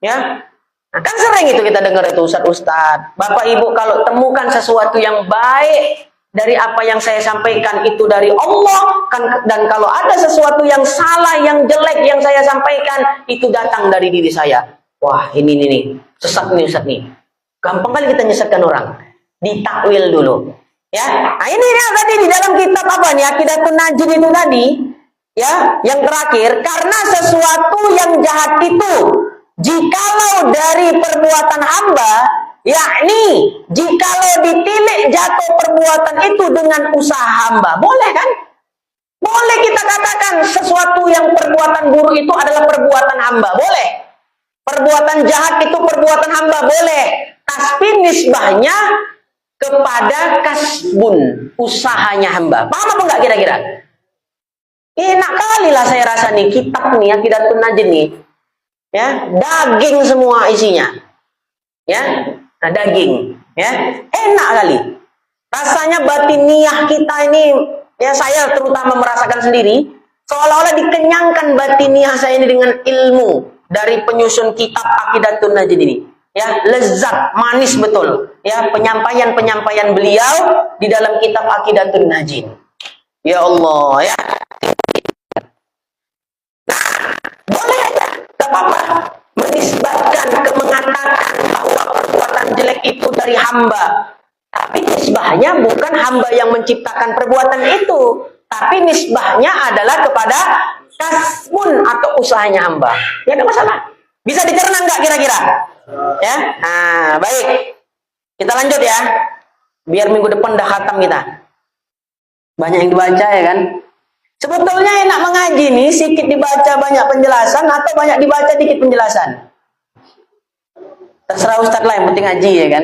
Ya. Nah, kan sering itu kita dengar itu Ustadz. Bapak Ibu kalau temukan sesuatu yang baik dari apa yang saya sampaikan itu dari Allah kan, dan kalau ada sesuatu yang salah, yang jelek yang saya sampaikan itu datang dari diri saya. Wah, ini nih, sesat nih Ustadz nih. Gampang kali kita menyesatkan orang. Ditakwil dulu. Ya. Nah, ini ya tadi di dalam kitab apa nih? Aqidatun Najin itu tadi. Ya, yang terakhir, karena sesuatu yang jahat itu jikalau dari perbuatan hamba, yakni jikalau ditilik jatuh perbuatan itu dengan usaha hamba, boleh kan? Boleh kita katakan sesuatu yang perbuatan buruk itu adalah perbuatan hamba, boleh. Perbuatan jahat itu perbuatan hamba, boleh. Tapi nisbahnya kepada kasbun, usahanya hamba. Paham apa enggak kira-kira? Enak kali lah saya rasa nih kitab nih Aqidatun Najin nih. Ya, daging semua isinya. Ya, nah daging, ya. Enak kali. Rasanya batiniah kita ini, ya saya terutama merasakan sendiri, seolah-olah dikenyangkan batiniah saya ini dengan ilmu dari penyusun kitab Aqidatun Najin ini. Ya, lezat, manis betul. Ya, penyampaian-penyampaian beliau di dalam kitab Aqidatun Najin. Ya Allah, ya. Boleh aja, tak apa-apa menisbahkan, mengatakan bahwa perbuatan jelek itu dari hamba. Tapi nisbahnya bukan hamba yang menciptakan perbuatan itu, tapi nisbahnya adalah kepada kasbun atau usahanya hamba. Ya, ada masalah. Bisa dicerna nggak kira-kira? Ya, nah baik. Kita lanjut ya. Biar minggu depan dah khatam kita. Banyak yang dibaca ya kan? Sebetulnya enak mengaji nih, sedikit dibaca banyak penjelasan atau banyak dibaca dikit penjelasan. Terserah Ustadz lah, yang penting ngaji ya kan.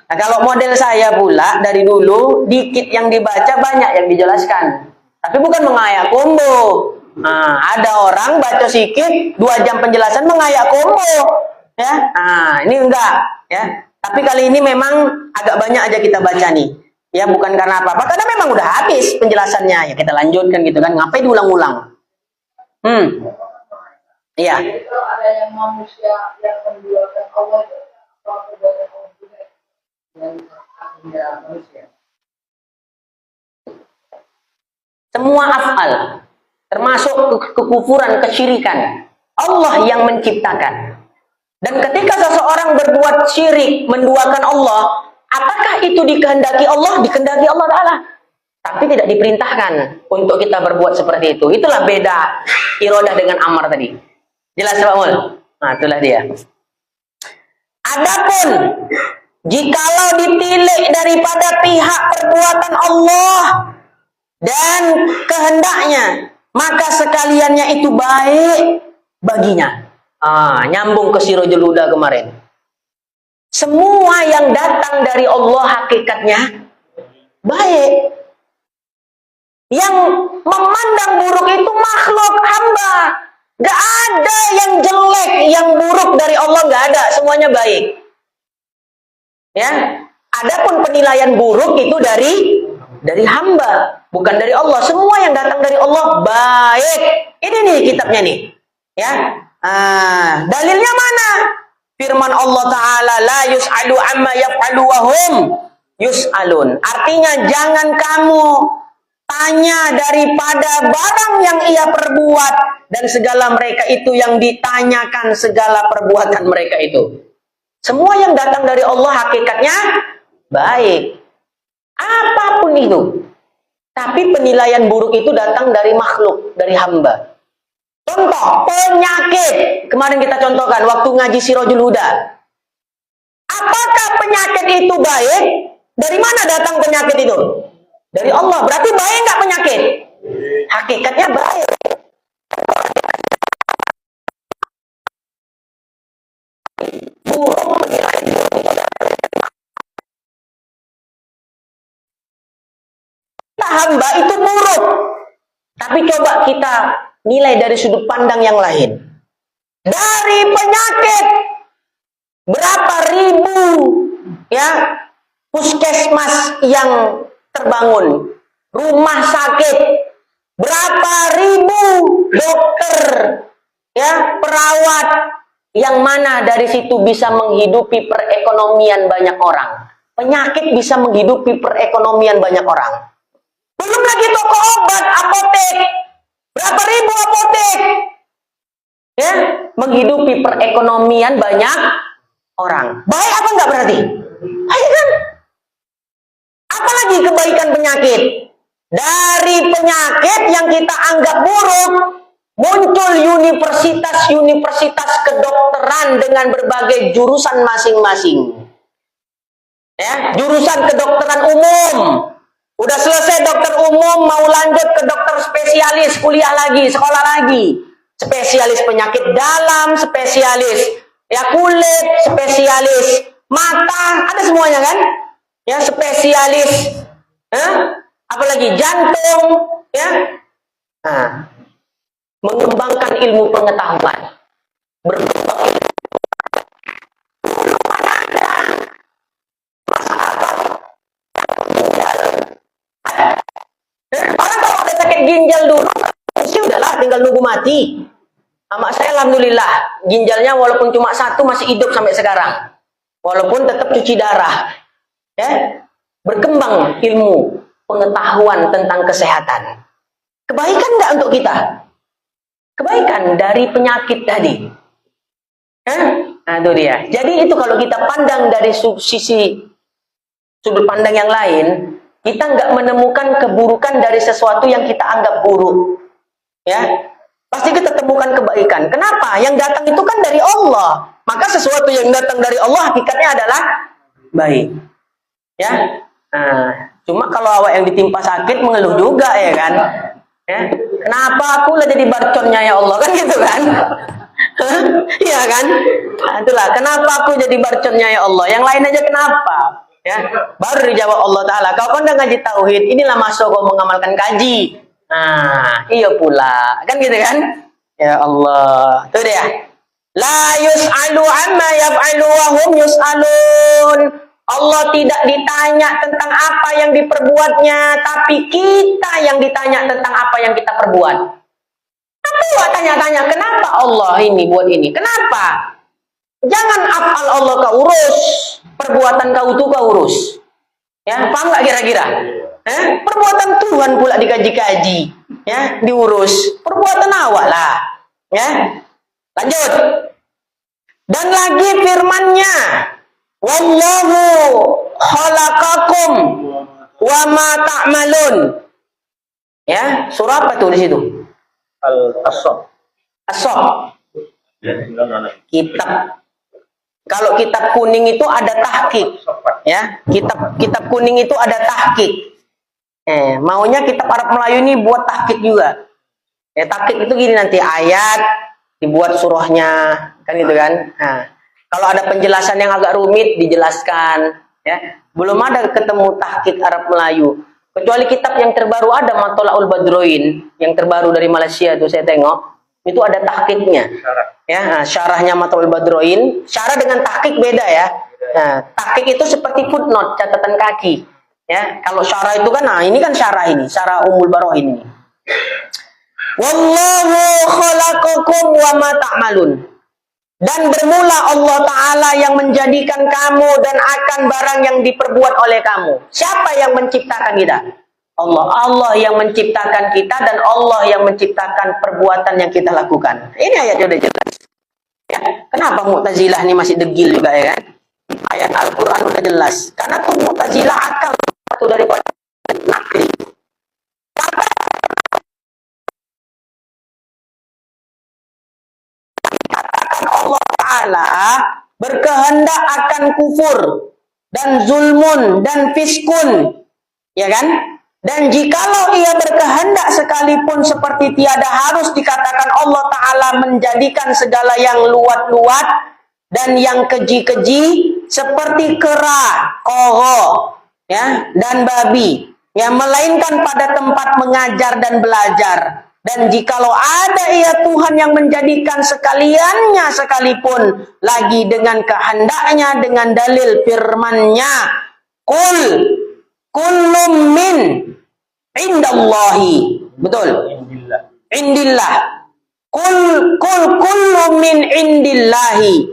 Nah, kalau model saya pula dari dulu dikit yang dibaca banyak yang dijelaskan. Tapi bukan mengayak combo. Nah, ada orang baca sedikit 2 jam penjelasan mengayak combo. Ya, nah ini enggak ya. Tapi kali ini memang agak banyak aja kita baca nih. Ya bukan karena apa-apa, karena memang udah habis penjelasannya. Ya kita lanjutkan gitu kan, ngapain diulang-ulang? Iya. Kalau ada yang manusia yang menduakan Allah itu, Semua af'al, termasuk kekufuran, kesyirikan, Allah yang menciptakan. Dan ketika seseorang berbuat syirik, menduakan Allah, apakah itu dikehendaki Allah? Dikehendaki Allah Ta'ala. Tapi tidak diperintahkan untuk kita berbuat seperti itu. Itulah beda iradah dengan amar tadi. Jelas Pak Mul? Nah, itulah dia. Adapun jikalau ditilik daripada pihak perbuatan Allah dan kehendaknya, maka sekaliannya itu baik baginya. Nyambung ke Sirajul Huda kemarin. Semua yang datang dari Allah hakikatnya baik. Yang memandang buruk itu makhluk hamba. Gak ada yang jelek, yang buruk dari Allah, gak ada. Semuanya baik. Ya, adapun penilaian buruk itu dari hamba, bukan dari Allah. Semua yang datang dari Allah baik. Ini nih kitabnya nih. Ya, dalilnya mana? Firman Allah Ta'ala, la yus'alu amma yaf'alu wa hum yus'alun. Artinya jangan kamu tanya daripada barang yang ia perbuat, dan segala mereka itu yang ditanyakan segala perbuatan mereka itu. Semua yang datang dari Allah hakikatnya baik. Apapun itu. Tapi penilaian buruk itu datang dari makhluk, dari hamba. Contoh, penyakit. Kemarin kita contohkan waktu ngaji Sirajul Huda. Apakah penyakit itu baik? Dari mana datang penyakit itu? Dari Allah. Berarti baik nggak penyakit? Hakikatnya baik. Buruk penilaian hamba itu buruk. Tapi coba kita nilai dari sudut pandang yang lain. Dari penyakit, berapa ribu ya puskesmas yang terbangun, rumah sakit, berapa ribu dokter, ya perawat, yang mana dari situ bisa menghidupi perekonomian banyak orang. Penyakit bisa menghidupi perekonomian banyak orang. Belum lagi toko obat, apotek. Berapa ribu apotek? Ya, menghidupi perekonomian banyak orang. Baik apa enggak berarti? Baik kan? Apalagi kebaikan penyakit. Dari penyakit yang kita anggap buruk, muncul universitas-universitas kedokteran dengan berbagai jurusan masing-masing. Ya, jurusan kedokteran umum. Udah selesai dokter umum, mau lanjut ke dokter spesialis, kuliah lagi, sekolah lagi. Spesialis penyakit dalam, spesialis ya kulit, spesialis mata, ada semuanya kan? Ya, spesialis apalagi jantung, ya. Nah, mengembangkan ilmu pengetahuan. Berkembang ilmu. Orang kalau ada sakit ginjal dulu, sih udahlah tinggal nunggu mati. Mak saya alhamdulillah ginjalnya walaupun cuma satu masih hidup sampai sekarang, walaupun tetap cuci darah. Ya, berkembang ilmu pengetahuan tentang kesehatan. Kebaikan nggak untuk kita? Kebaikan dari penyakit tadi. Nah itu dia. Jadi itu kalau kita pandang dari sisi sudut pandang yang lain, kita nggak menemukan keburukan dari sesuatu yang kita anggap buruk. Ya, pasti kita temukan kebaikan. Kenapa? Yang datang itu kan dari Allah. Maka sesuatu yang datang dari Allah hakikatnya adalah baik. Ya, cuma kalau awak yang ditimpa sakit mengeluh juga ya kan. Ya, kenapa aku lah jadi barconnya ya Allah, kan gitu kan? Iya kan? Nah, itulah kenapa aku jadi barconnya ya Allah. Yang lain aja kenapa? Ya, baru dijawab Allah Ta'ala. Kau kan udah ngaji tauhid, inilah masuk kau mengamalkan kaji. Nah, iya pula, kan gitu kan? Ya Allah, tuh dia. La yus'alu amma yaf'alu wa hum yus'alun. Allah tidak ditanya tentang apa yang diperbuatnya, tapi kita yang ditanya tentang apa yang kita perbuat. Apa tanya-tanya, kenapa Allah ini buat ini? Kenapa? Jangan af'al Allah kau urus, perbuatan kau itu kau urus. Ya, paham nggak kira-kira? Perbuatan Tuhan pula dikaji-kaji, ya, diurus. Perbuatan awak lah, ya. Lanjut. Dan lagi firman-Nya, wallahu khalaqakum wa ma ta'malun. Ya, surah apa tuh di situ? Al-Asr. As-Saff. Kitab. Kalau kitab kuning itu ada tahqiq, ya. Kitab kuning itu ada tahqiq. Maunya kitab Arab Melayu ini buat tahqiq juga. Tahqiq itu gini nanti ayat dibuat surahnya, kan gitu kan. Nah, kalau ada penjelasan yang agak rumit dijelaskan, ya. Belum ada ketemu tahqiq Arab Melayu. Kecuali kitab yang terbaru ada Matlaul Badroin, yang terbaru dari Malaysia itu saya tengok. Itu ada tahqiqnya. Ya, syarahnya Matlaul Badroin, syarah dengan tahqiq beda ya. Nah, tahqiq itu seperti footnote, catatan kaki. Ya, kalau syarah itu kan, nah ini kan syarah ini, syarah Ummul Barohin ini. Wallahu khalaqakum wa ma ta'malun. Dan bermula Allah Ta'ala yang menjadikan kamu dan akan barang yang diperbuat oleh kamu. Siapa yang menciptakan kita? Allah. Allah yang menciptakan kita dan Allah yang menciptakan perbuatan yang kita lakukan. Ini ayatnya udah jelas. Ya, kenapa Mu'tazilah ini masih degil juga ya kan? Ayat Al-Quran udah jelas. Karena tuh Mu'tazilah akal satu daripada nakli. Katakan Allah Ta'ala berkehendak akan kufur dan zulmun dan fiskun, ya kan? Dan jikalau ia berkehendak sekalipun seperti tiada harus dikatakan Allah Ta'ala menjadikan segala yang luat-luat dan yang keji-keji seperti kera, koro, ya, dan babi, yang melainkan pada tempat mengajar dan belajar. Dan jikalau ada ia Tuhan yang menjadikan sekaliannya sekalipun lagi dengan kehendaknya dengan dalil firman-Nya, Qul kullum min indallahi. Betul? Indillah. Kullu min indillahi.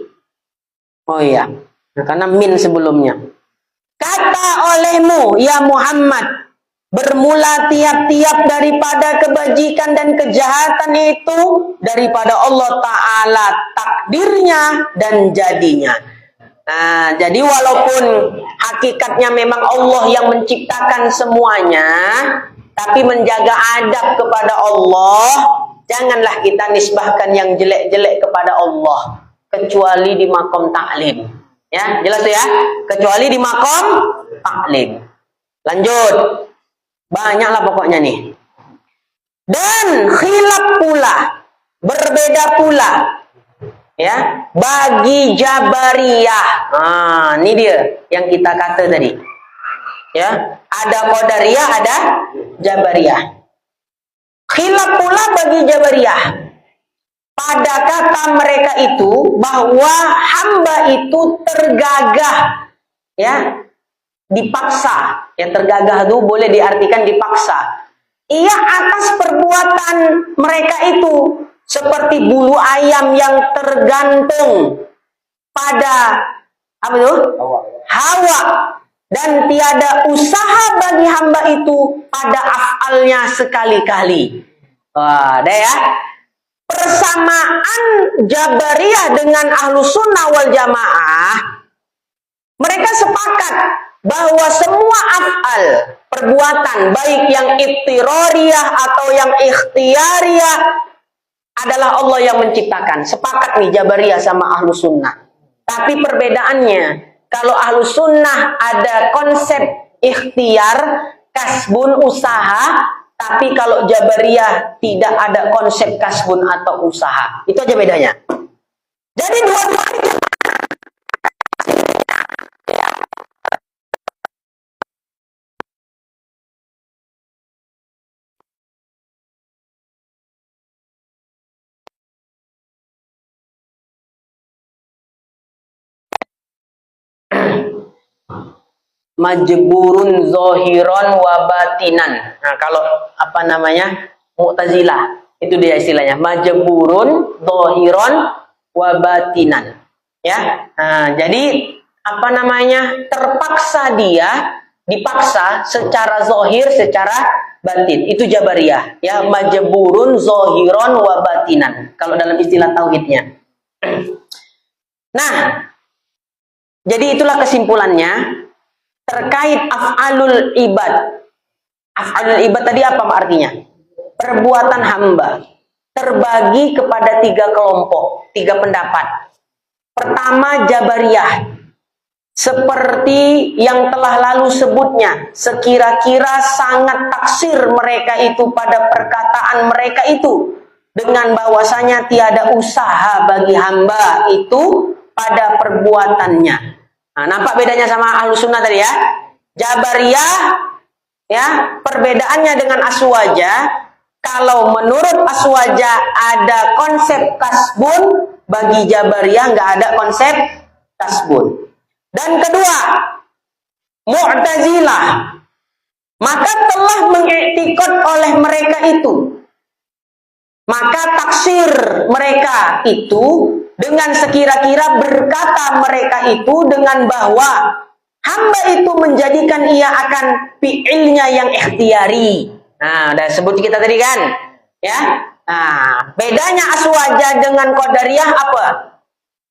Oh iya. Nah, karena min sebelumnya. Kata olehmu ya Muhammad, bermula tiap-tiap daripada kebajikan dan kejahatan itu daripada Allah Ta'ala, takdirnya dan jadinya. Nah, jadi walaupun hakikatnya memang Allah yang menciptakan semuanya, tapi menjaga adab kepada Allah, janganlah kita nisbahkan yang jelek-jelek kepada Allah, kecuali di makom taklim. Ya, jelas tuh ya? Kecuali di makom taklim. Lanjut. Banyaklah pokoknya nih. Dan khilaf pula, berbeda pula, ya, bagi Jabariyah. Ini dia yang kita kata tadi. Ya, ada Qadariyah, ada Jabariyah. Khilaf pula bagi Jabariyah. Pada kata mereka itu bahwa hamba itu tergagah, ya, dipaksa. Yang tergagah itu boleh diartikan dipaksa. Ia atas perbuatan mereka itu seperti bulu ayam yang tergantung pada apa itu? Hawa. Dan tiada usaha bagi hamba itu pada af'alnya sekali-kali. Wah, ada ya. Persamaan Jabariyah dengan Ahlus Sunnah wal Jamaah, mereka sepakat bahwa semua af'al, perbuatan, baik yang ittirariyah atau yang ikhtiyariyah, adalah Allah yang menciptakan. Sepakat nih Jabariyah sama Ahlus Sunnah. Tapi perbedaannya, kalau Ahlus Sunnah ada konsep ikhtiar, kasbun, usaha, tapi kalau Jabariyah tidak ada konsep kasbun atau usaha. Itu aja bedanya. Jadi dua-duanya majburun zohiron wa batinan. Nah, kalau apa namanya Mu'tazilah, itu dia istilahnya majburun zohiron wa batinan. Ya, nah, jadi apa namanya, terpaksa dia dipaksa secara zohir, secara batin. Itu Jabariyah, ya, majburun zohiron wa batinan kalau dalam istilah tauhidnya. Nah, jadi itulah kesimpulannya terkait af'alul ibad. Af'alul ibad tadi apa artinya? Perbuatan hamba terbagi kepada 3 kelompok, 3 pendapat. Pertama, Jabariyah, seperti yang telah lalu sebutnya, sekira-kira sangat taksir mereka itu pada perkataan mereka itu, dengan bahwasanya tiada usaha bagi hamba itu pada perbuatannya. Nah, nampak bedanya sama Ahlus Sunnah tadi ya. Jabariyah, ya, perbedaannya dengan Aswaja, kalau menurut Aswaja ada konsep kasbun, bagi Jabariyah nggak ada konsep kasbun. Dan kedua, Mu'tazilah, maka telah mengiktikad oleh mereka itu, maka taksir mereka itu dengan sekira-kira berkata mereka itu dengan bahwa hamba itu menjadikan ia akan fi'ilnya yang ikhtiari. Nah, udah sebut kita tadi kan, ya. Nah, bedanya Aswaja dengan Qadariyah apa?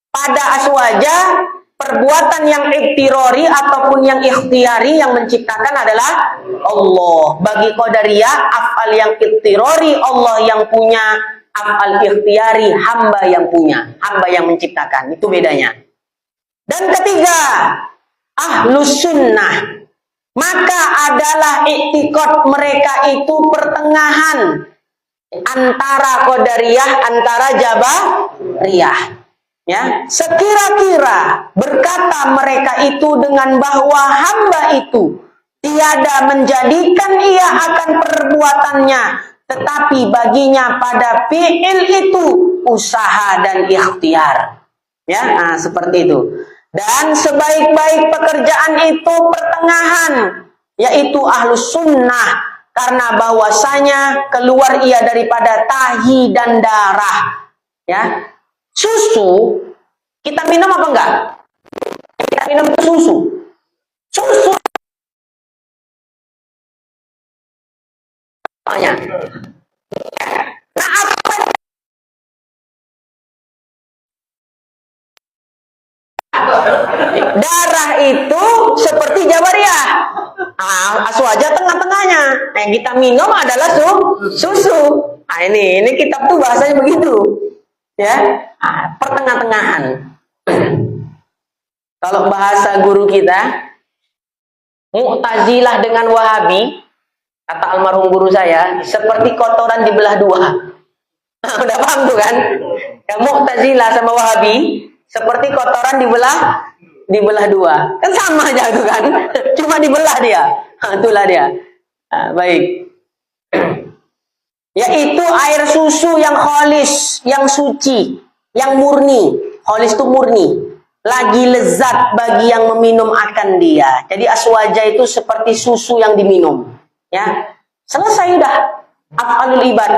Pada Aswaja, perbuatan yang iktirori ataupun yang ikhtiari yang menciptakan adalah Allah. Bagi Qadariyah, af'al yang iktirori Allah yang punya, af'al ikhtiari hamba yang punya, hamba yang menciptakan. Itu bedanya. Dan ketiga, Ahlus Sunnah, maka adalah iktikad mereka itu pertengahan antara Qadariyah, antara Jabariyah. Ya, sekira-kira berkata mereka itu dengan bahwa hamba itu tiada menjadikan ia akan perbuatannya, tetapi baginya pada fi'il itu usaha dan ikhtiar. Ya, nah, seperti itu. Dan sebaik-baik pekerjaan itu pertengahan, yaitu Ahlus Sunnah, karena bahwasanya keluar ia daripada tahi dan darah. Ya, susu kita minum apa enggak? Kita minum itu susu. Susu. Nah, apa darah itu seperti Jabariyah. Aswaja tengah-tengahnya. Yang kita minum adalah susu. Nah, ini kitab tuh bahasanya begitu. Ya, pertengah-tengahan. Kalau bahasa guru kita, Mu'tazilah dengan Wahabi, kata almarhum guru saya, seperti kotoran dibelah 2. Udah paham tuh kan? Yang Mu'tazilah sama Wahabi seperti kotoran dibelah 2. Kan sama aja tuh kan? Cuma dibelah dia. Itulah dia. Baik. Yaitu air susu yang kholis, yang suci, yang murni. Kholis itu murni, lagi lezat bagi yang meminum akan dia. Jadi Aswaja itu seperti susu yang diminum. Ya, selesai udah af'alul ibad.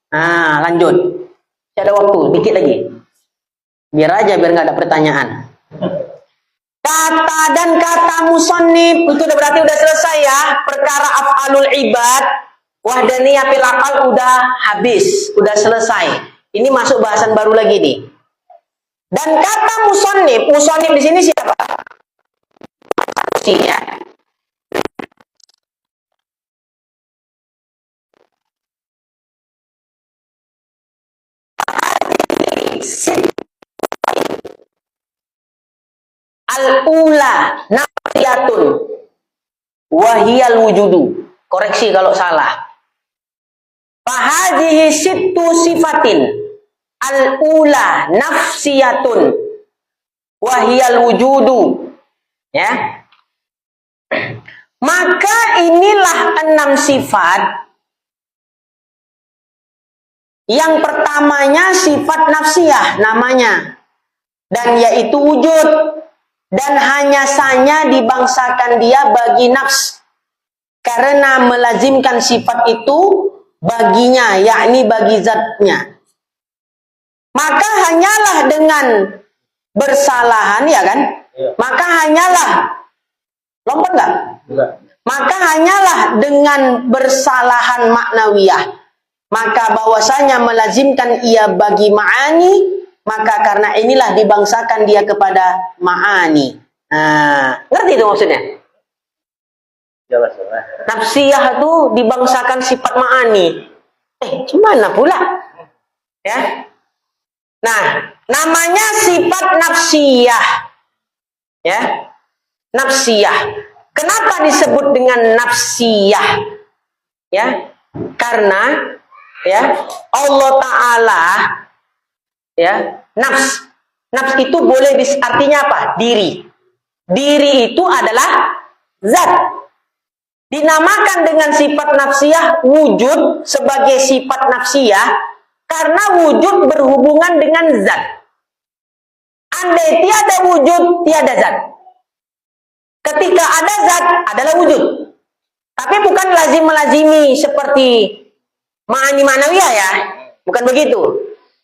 Nah, lanjut. Ada waktu dikit lagi. Biar nggak ada pertanyaan. Kata dan kata musannif itu udah berarti udah selesai ya. Perkara af'alul ibad, wahdaniyah fil aqal udah habis, udah selesai. Ini masuk bahasan baru lagi nih. Dan kata musannif di sini siapa? Ya. Al-ula nafsiyatun wahiyal wujudu. Koreksi kalau salah. Fahadhihi sittu sifatin. Al-ula nafsiyatun wahiyal wujudu. Ya. Maka inilah 6 sifat. Yang pertamanya sifat nafsiyah namanya, dan yaitu wujud, dan hanya saja dibangsakan dia bagi nafs karena melazimkan sifat itu baginya, yakni bagi zatnya. Maka hanyalah dengan bersalahan, ya kan? Iya. Maka hanyalah, lompat nggak? Enggak. Maka hanyalah dengan bersalahan maknawiyah, maka bahwasanya melazimkan ia bagi ma'ani, maka karena inilah dibangsakan dia kepada ma'ani. Nah, ngerti itu maksudnya? Jelas. Nafsiyah itu dibangsakan sifat ma'ani. Gimana pula? Ya. Nah, namanya sifat nafsiyah. Ya. Nafsiyah. Kenapa disebut dengan nafsiyah? Ya. Karena ya, Allah Ta'ala ya, nafs itu boleh artinya apa? Diri. Diri itu adalah zat. Dinamakan dengan sifat nafsiyah wujud sebagai sifat nafsiyah karena wujud berhubungan dengan zat. Andai tiada wujud, tiada zat. Ketika ada zat, adalah wujud. Tapi bukan lazim-melazimi seperti ma'ani ma'nawiyah ya. Bukan begitu.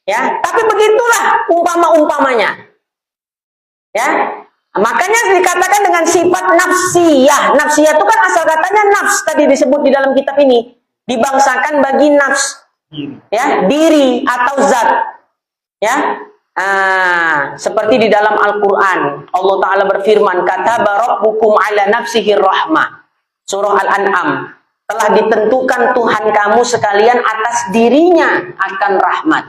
Ya, tapi begitulah umpama-umpamanya. Ya. Makanya dikatakan dengan sifat nafsiyah. Nafsiyah itu kan asal katanya nafs, tadi disebut di dalam kitab ini. Dibangsakan bagi nafs. Ya, diri atau zat. Ya. Seperti di dalam Al-Quran Allah Ta'ala berfirman, kataba rabbukum ala nafsihi rahmah, surah Al-An'am, telah ditentukan Tuhan kamu sekalian atas dirinya akan rahmat.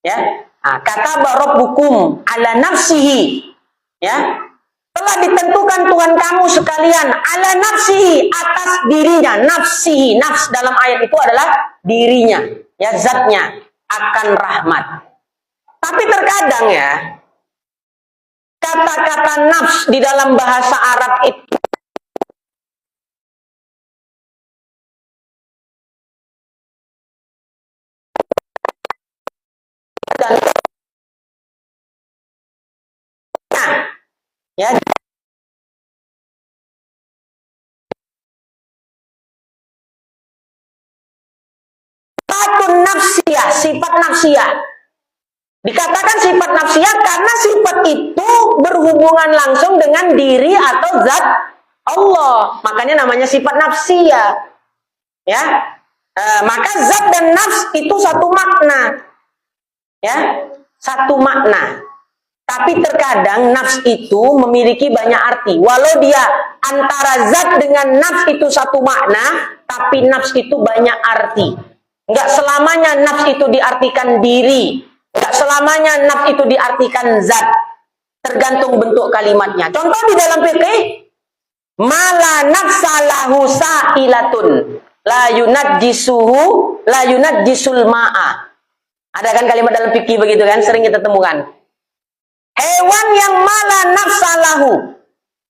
Ya, kataba rabbukum ala nafsihi, ya, telah ditentukan Tuhan kamu sekalian ala nafsihi, atas dirinya. Nafsihi, nafs dalam ayat itu adalah dirinya, ya, zatnya akan rahmat. Tapi terkadang ya, kata-kata nafs di dalam bahasa Arab itu dan ya, nafsiyah, sifat nafsiyah. Dikatakan sifat nafsiyah karena sifat itu berhubungan langsung dengan diri atau zat Allah. Makanya namanya sifat nafsiyah. Ya. Maka zat dan nafs itu satu makna. Ya, satu makna. Tapi terkadang nafs itu memiliki banyak arti. Walau dia antara zat dengan nafs itu satu makna, tapi nafs itu banyak arti. Enggak selamanya nafs itu diartikan diri. Enggak selamanya nafs itu diartikan zat. Tergantung bentuk kalimatnya. Contoh di dalam fikih, mala nafsalahu sa'ilatun la yunajjisuhu la yunajjisul ma'a. Ada kan kalimat dalam fikih begitu kan, sering kita temukan. Hewan yang mala nafsalahu,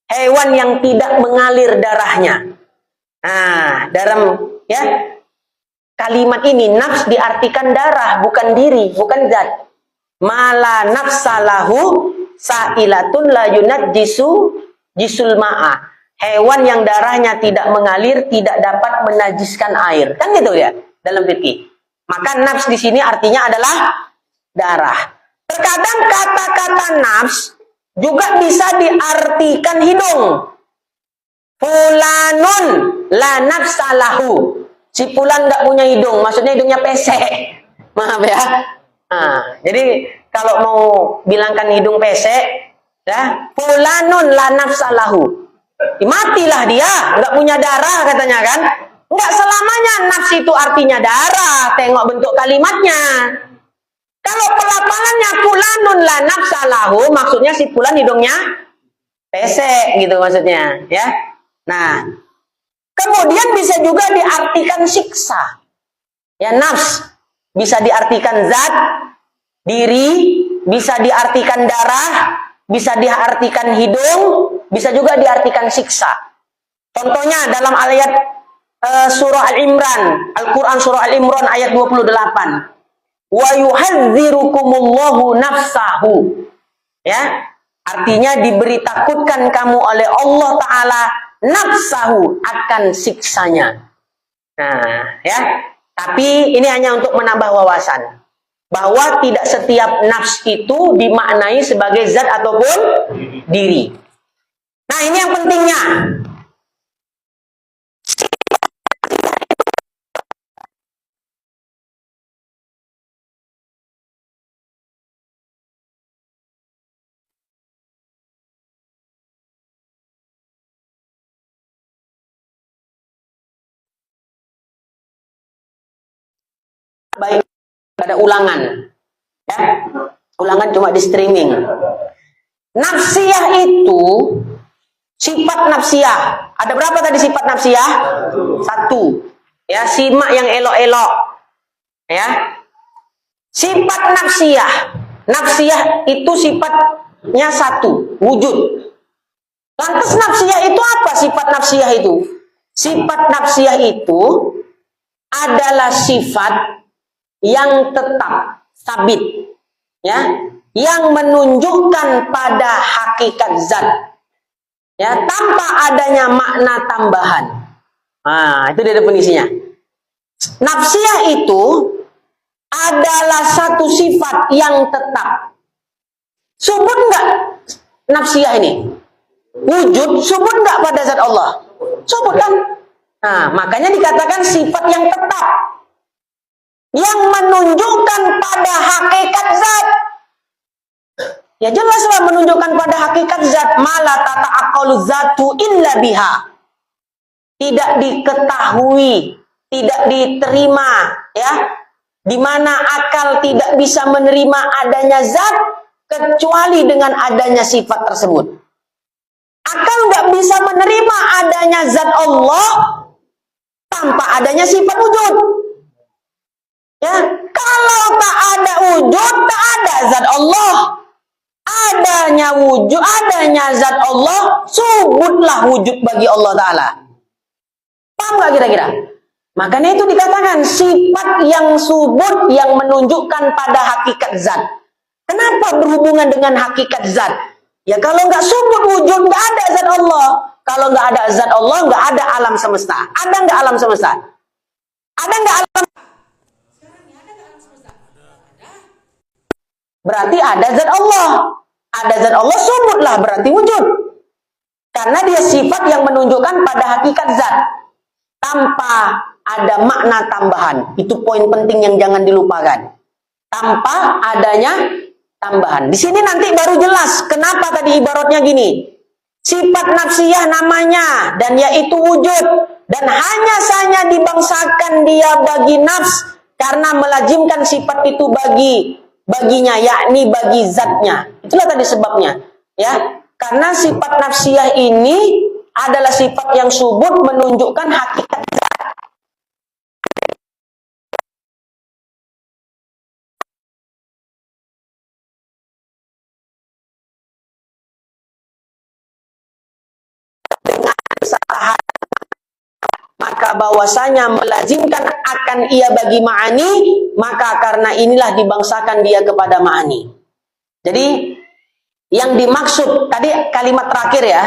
hewan yang tidak mengalir darahnya. Nah, dalam ya kalimat ini nafs diartikan darah, bukan diri, bukan zat. Mala nafsalahu sa'ilatun la yunajjisul ma'a. Hewan yang darahnya tidak mengalir, tidak dapat menajiskan air. Kan gitu ya dalam fikih. Maka nafs di sini artinya adalah darah. Terkadang kata-kata nafs juga bisa diartikan hidung. Fulanun la nafsalahu. Si fulan nggak punya hidung, maksudnya hidungnya pesek. Maaf ya. Jadi kalau mau bilangkan hidung pesek, ya, fulanun la nafsalahu. Matilah dia, nggak punya darah katanya kan. Nggak selamanya nafs itu artinya darah, tengok bentuk kalimatnya. Kalau pelafalannya fulanun la nafsalahu, maksudnya si fulan hidungnya pesek gitu maksudnya, ya. Nah, kemudian bisa juga diartikan siksa. Ya, nafs bisa diartikan zat, diri, bisa diartikan darah, bisa diartikan hidung, bisa juga diartikan siksa. Contohnya dalam ayat surah Al-Imran, Al-Quran surah Al-Imran ayat 28. Wa yuhadzirukumullahu nafsahu. Ya, artinya diberi takutkan kamu oleh Allah Ta'ala nafsahu, akan siksanya. Nah, ya. Tapi ini hanya untuk menambah wawasan. bahwa tidak setiap nafs itu dimaknai sebagai zat ataupun diri. Nah, ini yang pentingnya. Baik, ada ulangan. Ya. Ulangan cuma di streaming. Nafsiyah itu sifat nafsiyah. Ada berapa tadi sifat nafsiyah? Satu. Ya, simak yang elok-elok. Ya. Sifat nafsiyah. Nafsiyah itu sifatnya satu, wujud. Lantas nafsiyah itu apa sifat nafsiyah itu? Sifat nafsiyah itu adalah sifat yang tetap, sabit, ya, yang menunjukkan pada hakikat zat, ya, tanpa adanya makna tambahan. Nah, itu dia definisinya. Nafsiyah itu adalah satu sifat yang tetap. Subut nggak nafsiyah ini? Wujud subut nggak pada zat Allah? Subut kan? Nah, makanya dikatakan sifat yang tetap, yang menunjukkan pada hakikat zat. Ya jelaslah menunjukkan pada hakikat zat. Mala tata'aqalu zatu illa biha. Tidak diketahui, tidak diterima, ya. Di mana akal tidak bisa menerima adanya zat kecuali dengan adanya sifat tersebut. Akal nggak bisa menerima adanya zat Allah tanpa adanya sifat wujud. Ya, kalau tak ada wujud, tak ada zat Allah. Adanya wujud, adanya zat Allah, subutlah wujud bagi Allah Ta'ala. Paham nggak kira-kira? Makanya itu dikatakan sifat yang subut yang menunjukkan pada hakikat zat. Kenapa berhubungan dengan hakikat zat? Ya kalau nggak subut wujud, nggak ada zat Allah. Kalau nggak ada zat Allah, nggak ada alam semesta. Ada nggak alam semesta? Ada nggak alam? Berarti ada zat Allah. Ada zat Allah, subutlah berarti wujud. Karena dia sifat yang menunjukkan pada hakikat zat. Tanpa ada makna tambahan. Itu poin penting yang jangan dilupakan. Tanpa adanya tambahan. Di sini nanti baru jelas kenapa tadi ibaratnya gini. Sifat nafsiyah namanya dan yaitu wujud, dan hanya saja dibangsakan dia bagi nafs karena melazimkan sifat itu baginya, yakni bagi zatnya. Itulah tadi sebabnya, ya. Karena sifat nafsiyah ini adalah sifat yang subut menunjukkan hakikat zat. Dengan kesalahan, maka bahwasanya melazimkan akan ia bagi ma'ani, maka karena inilah dibangsakan dia kepada ma'ani. Jadi yang dimaksud tadi kalimat terakhir ya,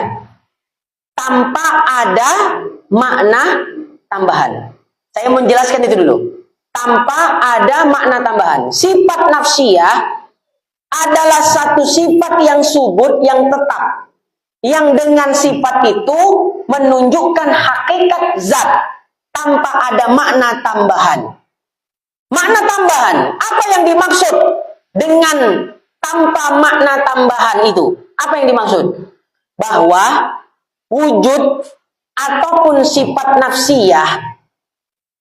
tanpa ada makna tambahan. Saya menjelaskan itu dulu. Tanpa ada makna tambahan. Sifat nafsiyah adalah satu sifat yang subut, yang tetap. Yang dengan sifat itu menunjukkan hakikat zat tanpa ada makna tambahan. Makna tambahan, apa yang dimaksud dengan tanpa makna tambahan itu? Apa yang dimaksud? Bahwa wujud ataupun sifat nafsiyah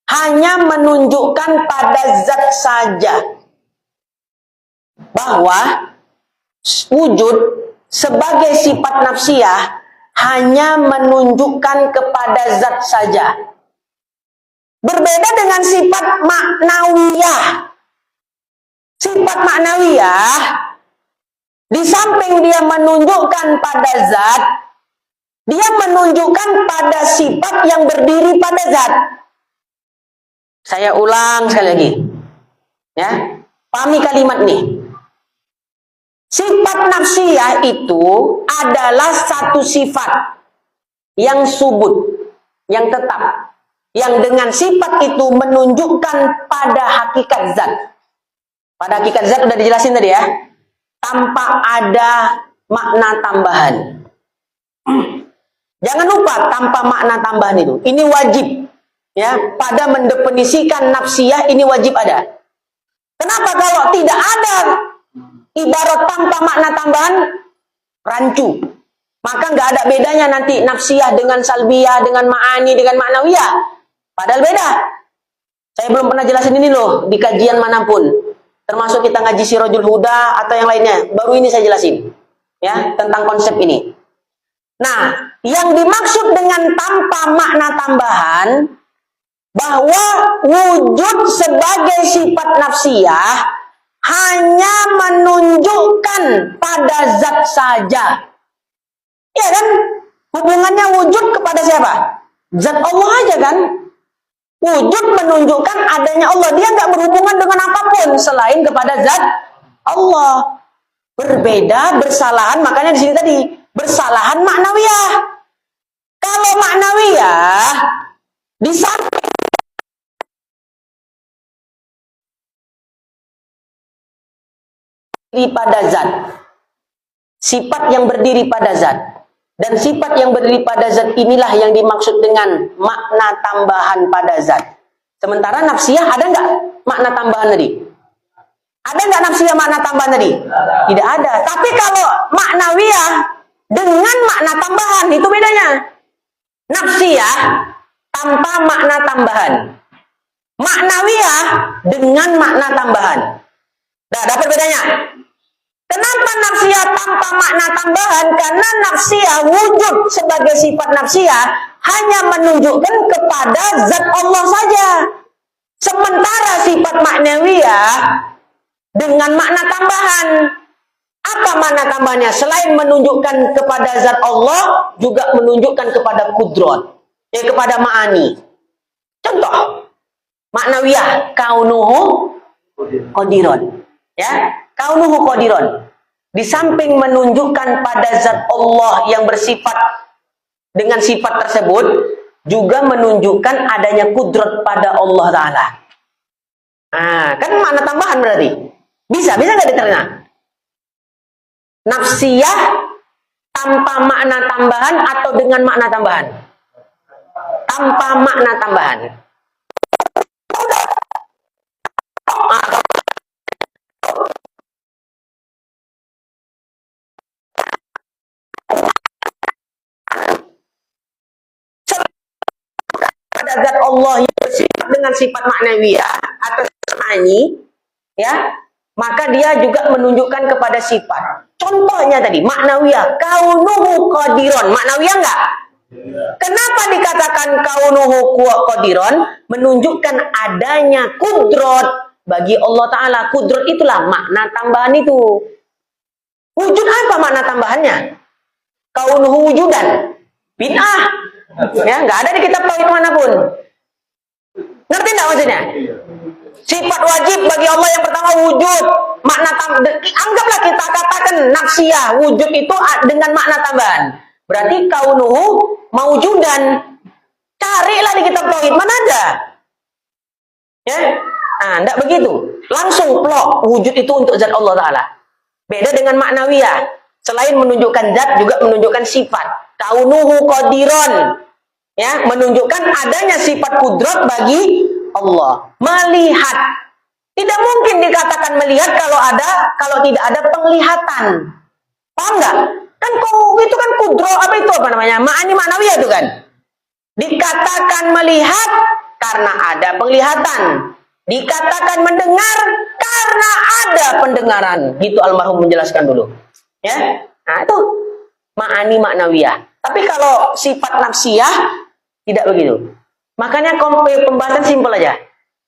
hanya menunjukkan pada zat saja. Bahwa wujud sebagai sifat nafsiyah hanya menunjukkan kepada zat saja. Berbeda dengan sifat maknawiyah. Sifat maknawiyah, di samping dia menunjukkan pada zat, dia menunjukkan pada sifat yang berdiri pada zat. Saya ulang sekali lagi. Ya, pahami kalimat nih. Sifat nafsiyah itu adalah satu sifat yang subut, yang tetap, yang dengan sifat itu menunjukkan pada hakikat zat. Pada hakikat zat udah dijelasin tadi ya. Tanpa ada makna tambahan. Jangan lupa tanpa makna tambahan itu. Ini wajib. Ya, pada mendefinisikan nafsiyah ini wajib ada. Kenapa kalau tidak ada ibarat tanpa makna tambahan? Rancu. Maka nggak ada bedanya nanti nafsiyah dengan salbiyah, dengan ma'ani, dengan ma'nawiyah. Padahal beda. Saya belum pernah jelasin ini loh di kajian manapun. Termasuk kita ngaji Sirajul Huda atau yang lainnya. Baru ini saya jelasin. Ya, tentang konsep ini. Nah, yang dimaksud dengan tanpa makna tambahan, bahwa wujud sebagai sifat nafsiyah hanya menunjukkan pada zat saja. Ya kan? Hubungannya wujud kepada siapa? Zat Allah aja kan? Wujud menunjukkan adanya Allah. Dia nggak berhubungan dengan apapun selain kepada zat Allah. Berbeda, bersalahan, makanya di sini tadi bersalahan maknawiyah. Kalau maknawiyah di samping pada zat, sifat yang berdiri pada zat, dan sifat yang berdiri pada zat inilah yang dimaksud dengan makna tambahan pada zat. Sementara nafsiyah ada nggak makna tambahan tadi? Ada nggak nafsiyah makna tambahan tadi? Tidak ada. Tapi kalau maknawiyah dengan makna tambahan itu bedanya. Nafsiyah tanpa makna tambahan, maknawiyah dengan makna tambahan. Nah, dapat bedanya? Kenapa nafsiyah tanpa makna tambahan? Karena nafsiyah wujud sebagai sifat nafsiyah hanya menunjukkan kepada zat Allah saja. Sementara sifat maknawiyah dengan makna tambahan. Apa makna tambahannya? Selain menunjukkan kepada zat Allah, juga menunjukkan kepada kudrat, kepada ma'ani. Contoh, maknawiyah kaunuhu qadiron. Ya, kaunuhu qadiron. Di samping menunjukkan pada zat Allah yang bersifat dengan sifat tersebut, juga menunjukkan adanya kudrat pada Allah Ta'ala. Nah, kan makna tambahan berarti. Bisa nggak diterima? Nafsiyah tanpa makna tambahan atau dengan makna tambahan? Tanpa makna tambahan. Pada zat Allah yang bersifat dengan sifat maknawiyah atau ma'ani, ya, maka dia juga menunjukkan kepada sifat. Contohnya tadi, maknawiyah, kaunuhu qadiron. Maknawiyah enggak? Kenapa dikatakan kaunuhu qadiron? Menunjukkan adanya kudrat bagi Allah Ta'ala. Kudrat itulah makna tambahan itu. Wujud apa makna tambahannya? Kaunuhu wujudan. Bid'ah. Ya, enggak ada di kitab tauhid manapun. Ngerti enggak maksudnya? Sifat wajib bagi Allah yang pertama wujud. Makna anggaplah kita katakan nafsiyah, wujud itu dengan makna tambahan. Berarti kaunuhu maujudan. Carilah di kitab tauhid, mana ada? Ya? Nah, enggak begitu. Langsung plok wujud itu untuk zat Allah Ta'ala. Beda dengan maknawiyah. Selain menunjukkan zat juga menunjukkan sifat. Kaunuhu qadiron. Ya, menunjukkan adanya sifat kudrat bagi Allah. Melihat. Tidak mungkin dikatakan melihat kalau tidak ada penglihatan. Paham nggak? Kan itu kan kudrat, apa namanya? Ma'ani ma'nawiyah itu kan. Dikatakan melihat karena ada penglihatan. Dikatakan mendengar karena ada pendengaran. Gitu almarhum menjelaskan dulu. Ya. Nah, itu ma'ani ma'nawiyah. Tapi kalau sifat nafsiyah tidak begitu. Makanya pembahasan simpel aja.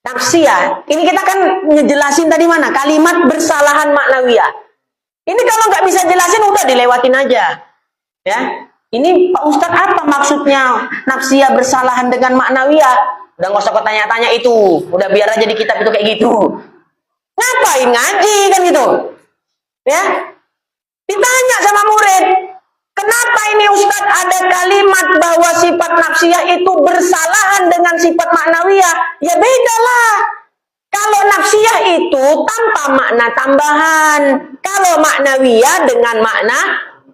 Nafsiyah, ini kita kan ngejelasin tadi mana? Kalimat bersalahan maknawiyah. Ini kalau nggak bisa jelasin udah dilewatin aja. Ya. Ini Pak Ustadz apa maksudnya nafsiyah bersalahan dengan maknawiyah? Udah nggak usah kau tanya-tanya itu. Udah biar aja di kitab itu kayak gitu. Ngapain ngaji kan gitu? Ya. Ditanya sama murid, kenapa ini Ustadz ada kalimat bahwa sifat nafsiyah itu bersalahan dengan sifat maknawiyah? Ya bedalah. Kalau nafsiyah itu tanpa makna tambahan. Kalau maknawiyah dengan makna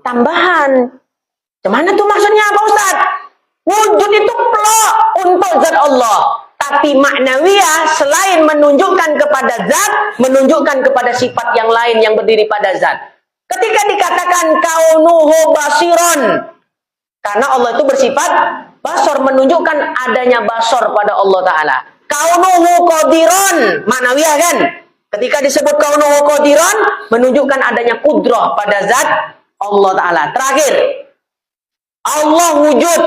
tambahan. Gimana tuh maksudnya Pak Ustaz? Wujud itu plok untuk zat Allah. Tapi maknawiyah selain menunjukkan kepada zat, menunjukkan kepada sifat yang lain yang berdiri pada zat. Ketika dikatakan kaunuhu basiron, karena Allah itu bersifat basor, menunjukkan adanya basor pada Allah Ta'ala. Kaunuhu qadiron, maknawiyah kan? Ketika disebut kaunuhu qadiron, menunjukkan adanya kudrah pada zat Allah Ta'ala. Terakhir, Allah wujud.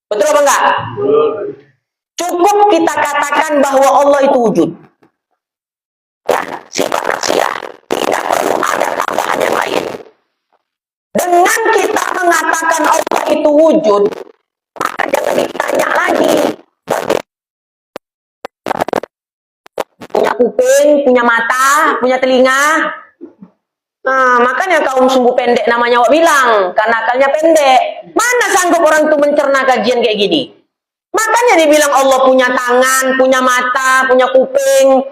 Betul apa enggak? Cukup kita katakan bahwa Allah itu wujud. Ya, sifat nafsiyah. Tidak perlu ada tambahan yang lain. Dengan kita mengatakan Allah itu wujud, maka jangan ditanya lagi. Punya kuping, punya mata, punya telinga. Nah, makanya kaum sumbu pendek namanya wak bilang, karena akalnya pendek. Mana sanggup orang itu mencerna kajian kayak gini? Makanya dibilang Allah punya tangan, punya mata, punya kuping.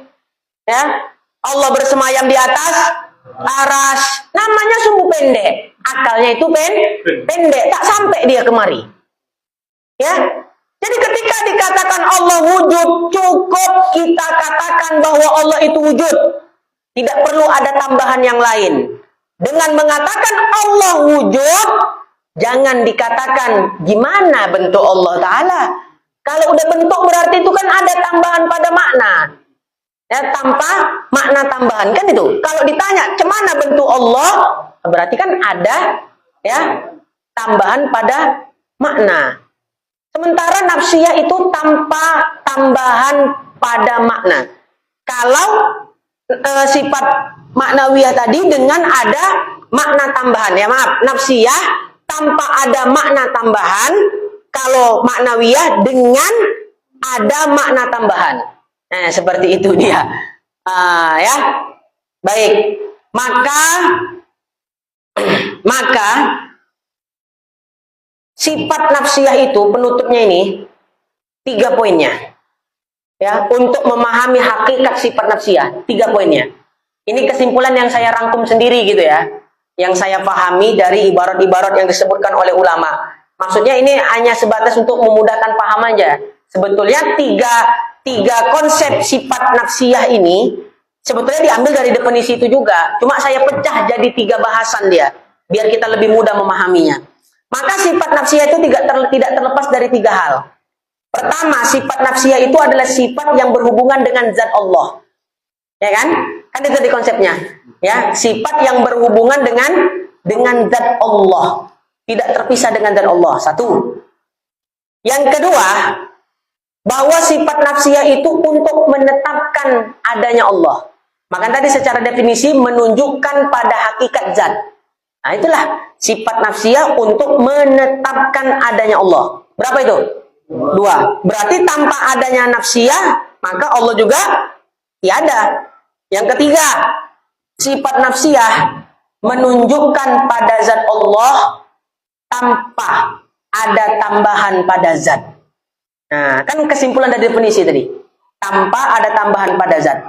Ya, Allah bersemayam di atas aras. Namanya sumbu pendek. Akalnya itu pendek, tak sampai dia kemari. Ya. Jadi ketika dikatakan Allah wujud, cukup kita katakan bahwa Allah itu wujud. Tidak perlu ada tambahan yang lain. Dengan mengatakan Allah wujud, jangan dikatakan gimana bentuk Allah Ta'ala. Kalau udah bentuk berarti itu kan ada tambahan pada makna. Ya, tanpa makna tambahan kan itu. Kalau ditanya cemana bentuk Allah, berarti kan ada ya tambahan pada makna. Sementara nafsiyah itu tanpa tambahan pada makna. Kalau sifat maknawiyah tadi dengan ada makna tambahan, ya maaf, nafsiyah tanpa ada makna tambahan, kalau maknawiyah dengan ada makna tambahan. Nah, seperti itu dia. Ya, baik. Maka sifat nafsiyah itu penutupnya ini 3 poinnya. Ya, untuk memahami hakikat sifat nafsiyah 3 poinnya. Ini kesimpulan yang saya rangkum sendiri gitu ya, yang saya pahami dari ibarat-ibarat yang disebutkan oleh ulama. Maksudnya ini hanya sebatas untuk memudahkan paham aja. Sebetulnya tiga konsep sifat nafsiyah ini sebetulnya diambil dari definisi itu juga. Cuma saya pecah jadi 3 bahasan dia, biar kita lebih mudah memahaminya. Maka sifat nafsiyah itu tidak terlepas dari 3 hal. Pertama, sifat nafsiyah itu adalah sifat yang berhubungan dengan zat Allah. Ya kan? Kan itu tadi konsepnya. Ya, sifat yang berhubungan dengan zat Allah. Tidak terpisah dengan zat Allah. 1. Yang kedua, bahwa sifat nafsiyah itu untuk menetapkan adanya Allah. Maka tadi secara definisi menunjukkan pada hakikat zat. Nah, itulah sifat nafsiyah untuk menetapkan adanya Allah. Berapa itu? 2. Berarti tanpa adanya nafsiyah, maka Allah juga tiada. Yang ketiga, sifat nafsiyah menunjukkan pada zat Allah tanpa ada tambahan pada zat. Nah, kan kesimpulan dari definisi tadi. Tanpa ada tambahan pada zat.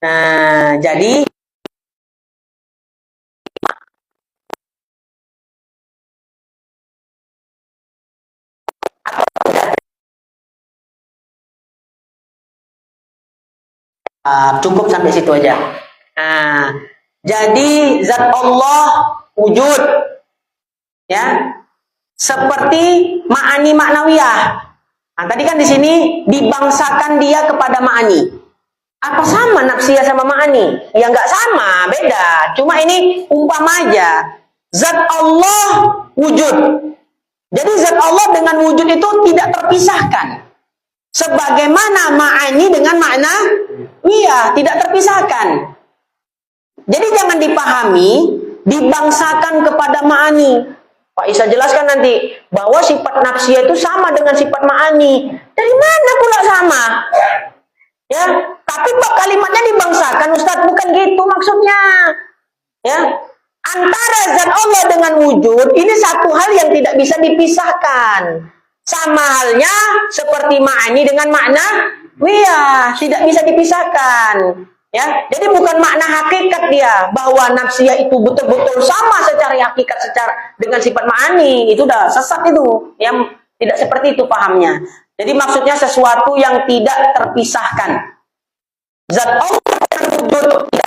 Nah, jadi cukup sampai situ aja. Nah, jadi zat Allah wujud, ya, seperti ma'ani maknawiyah. Nah, tadi kan di sini dibangsakan dia kepada ma'ani. Apa sama nafsiyah sama ma'ani? Ya nggak sama, beda. Cuma ini umpama aja. Zat Allah wujud. Jadi zat Allah dengan wujud itu tidak terpisahkan. Sebagaimana ma'ani dengan makna iya, tidak terpisahkan. Jadi jangan dipahami dibangsakan kepada ma'ani. Pak Isa jelaskan nanti bahwa sifat nafsiyah itu sama dengan sifat ma'ani. Dari mana pula sama? Ya, tapi Pak kalimatnya dibangsakan, Ustaz, bukan gitu maksudnya. Ya, antara zat Allah dengan wujud ini satu hal yang tidak bisa dipisahkan. Sama halnya seperti ma'ani dengan makna Iya, tidak bisa dipisahkan. Ya, jadi bukan makna hakikat dia bahwa nafsiyah itu betul-betul sama secara hakikat dengan sifat ma'ani. Itu udah sesat itu. Yang tidak seperti itu pahamnya. Jadi maksudnya sesuatu yang tidak terpisahkan. Zat Allah yang wujud tidak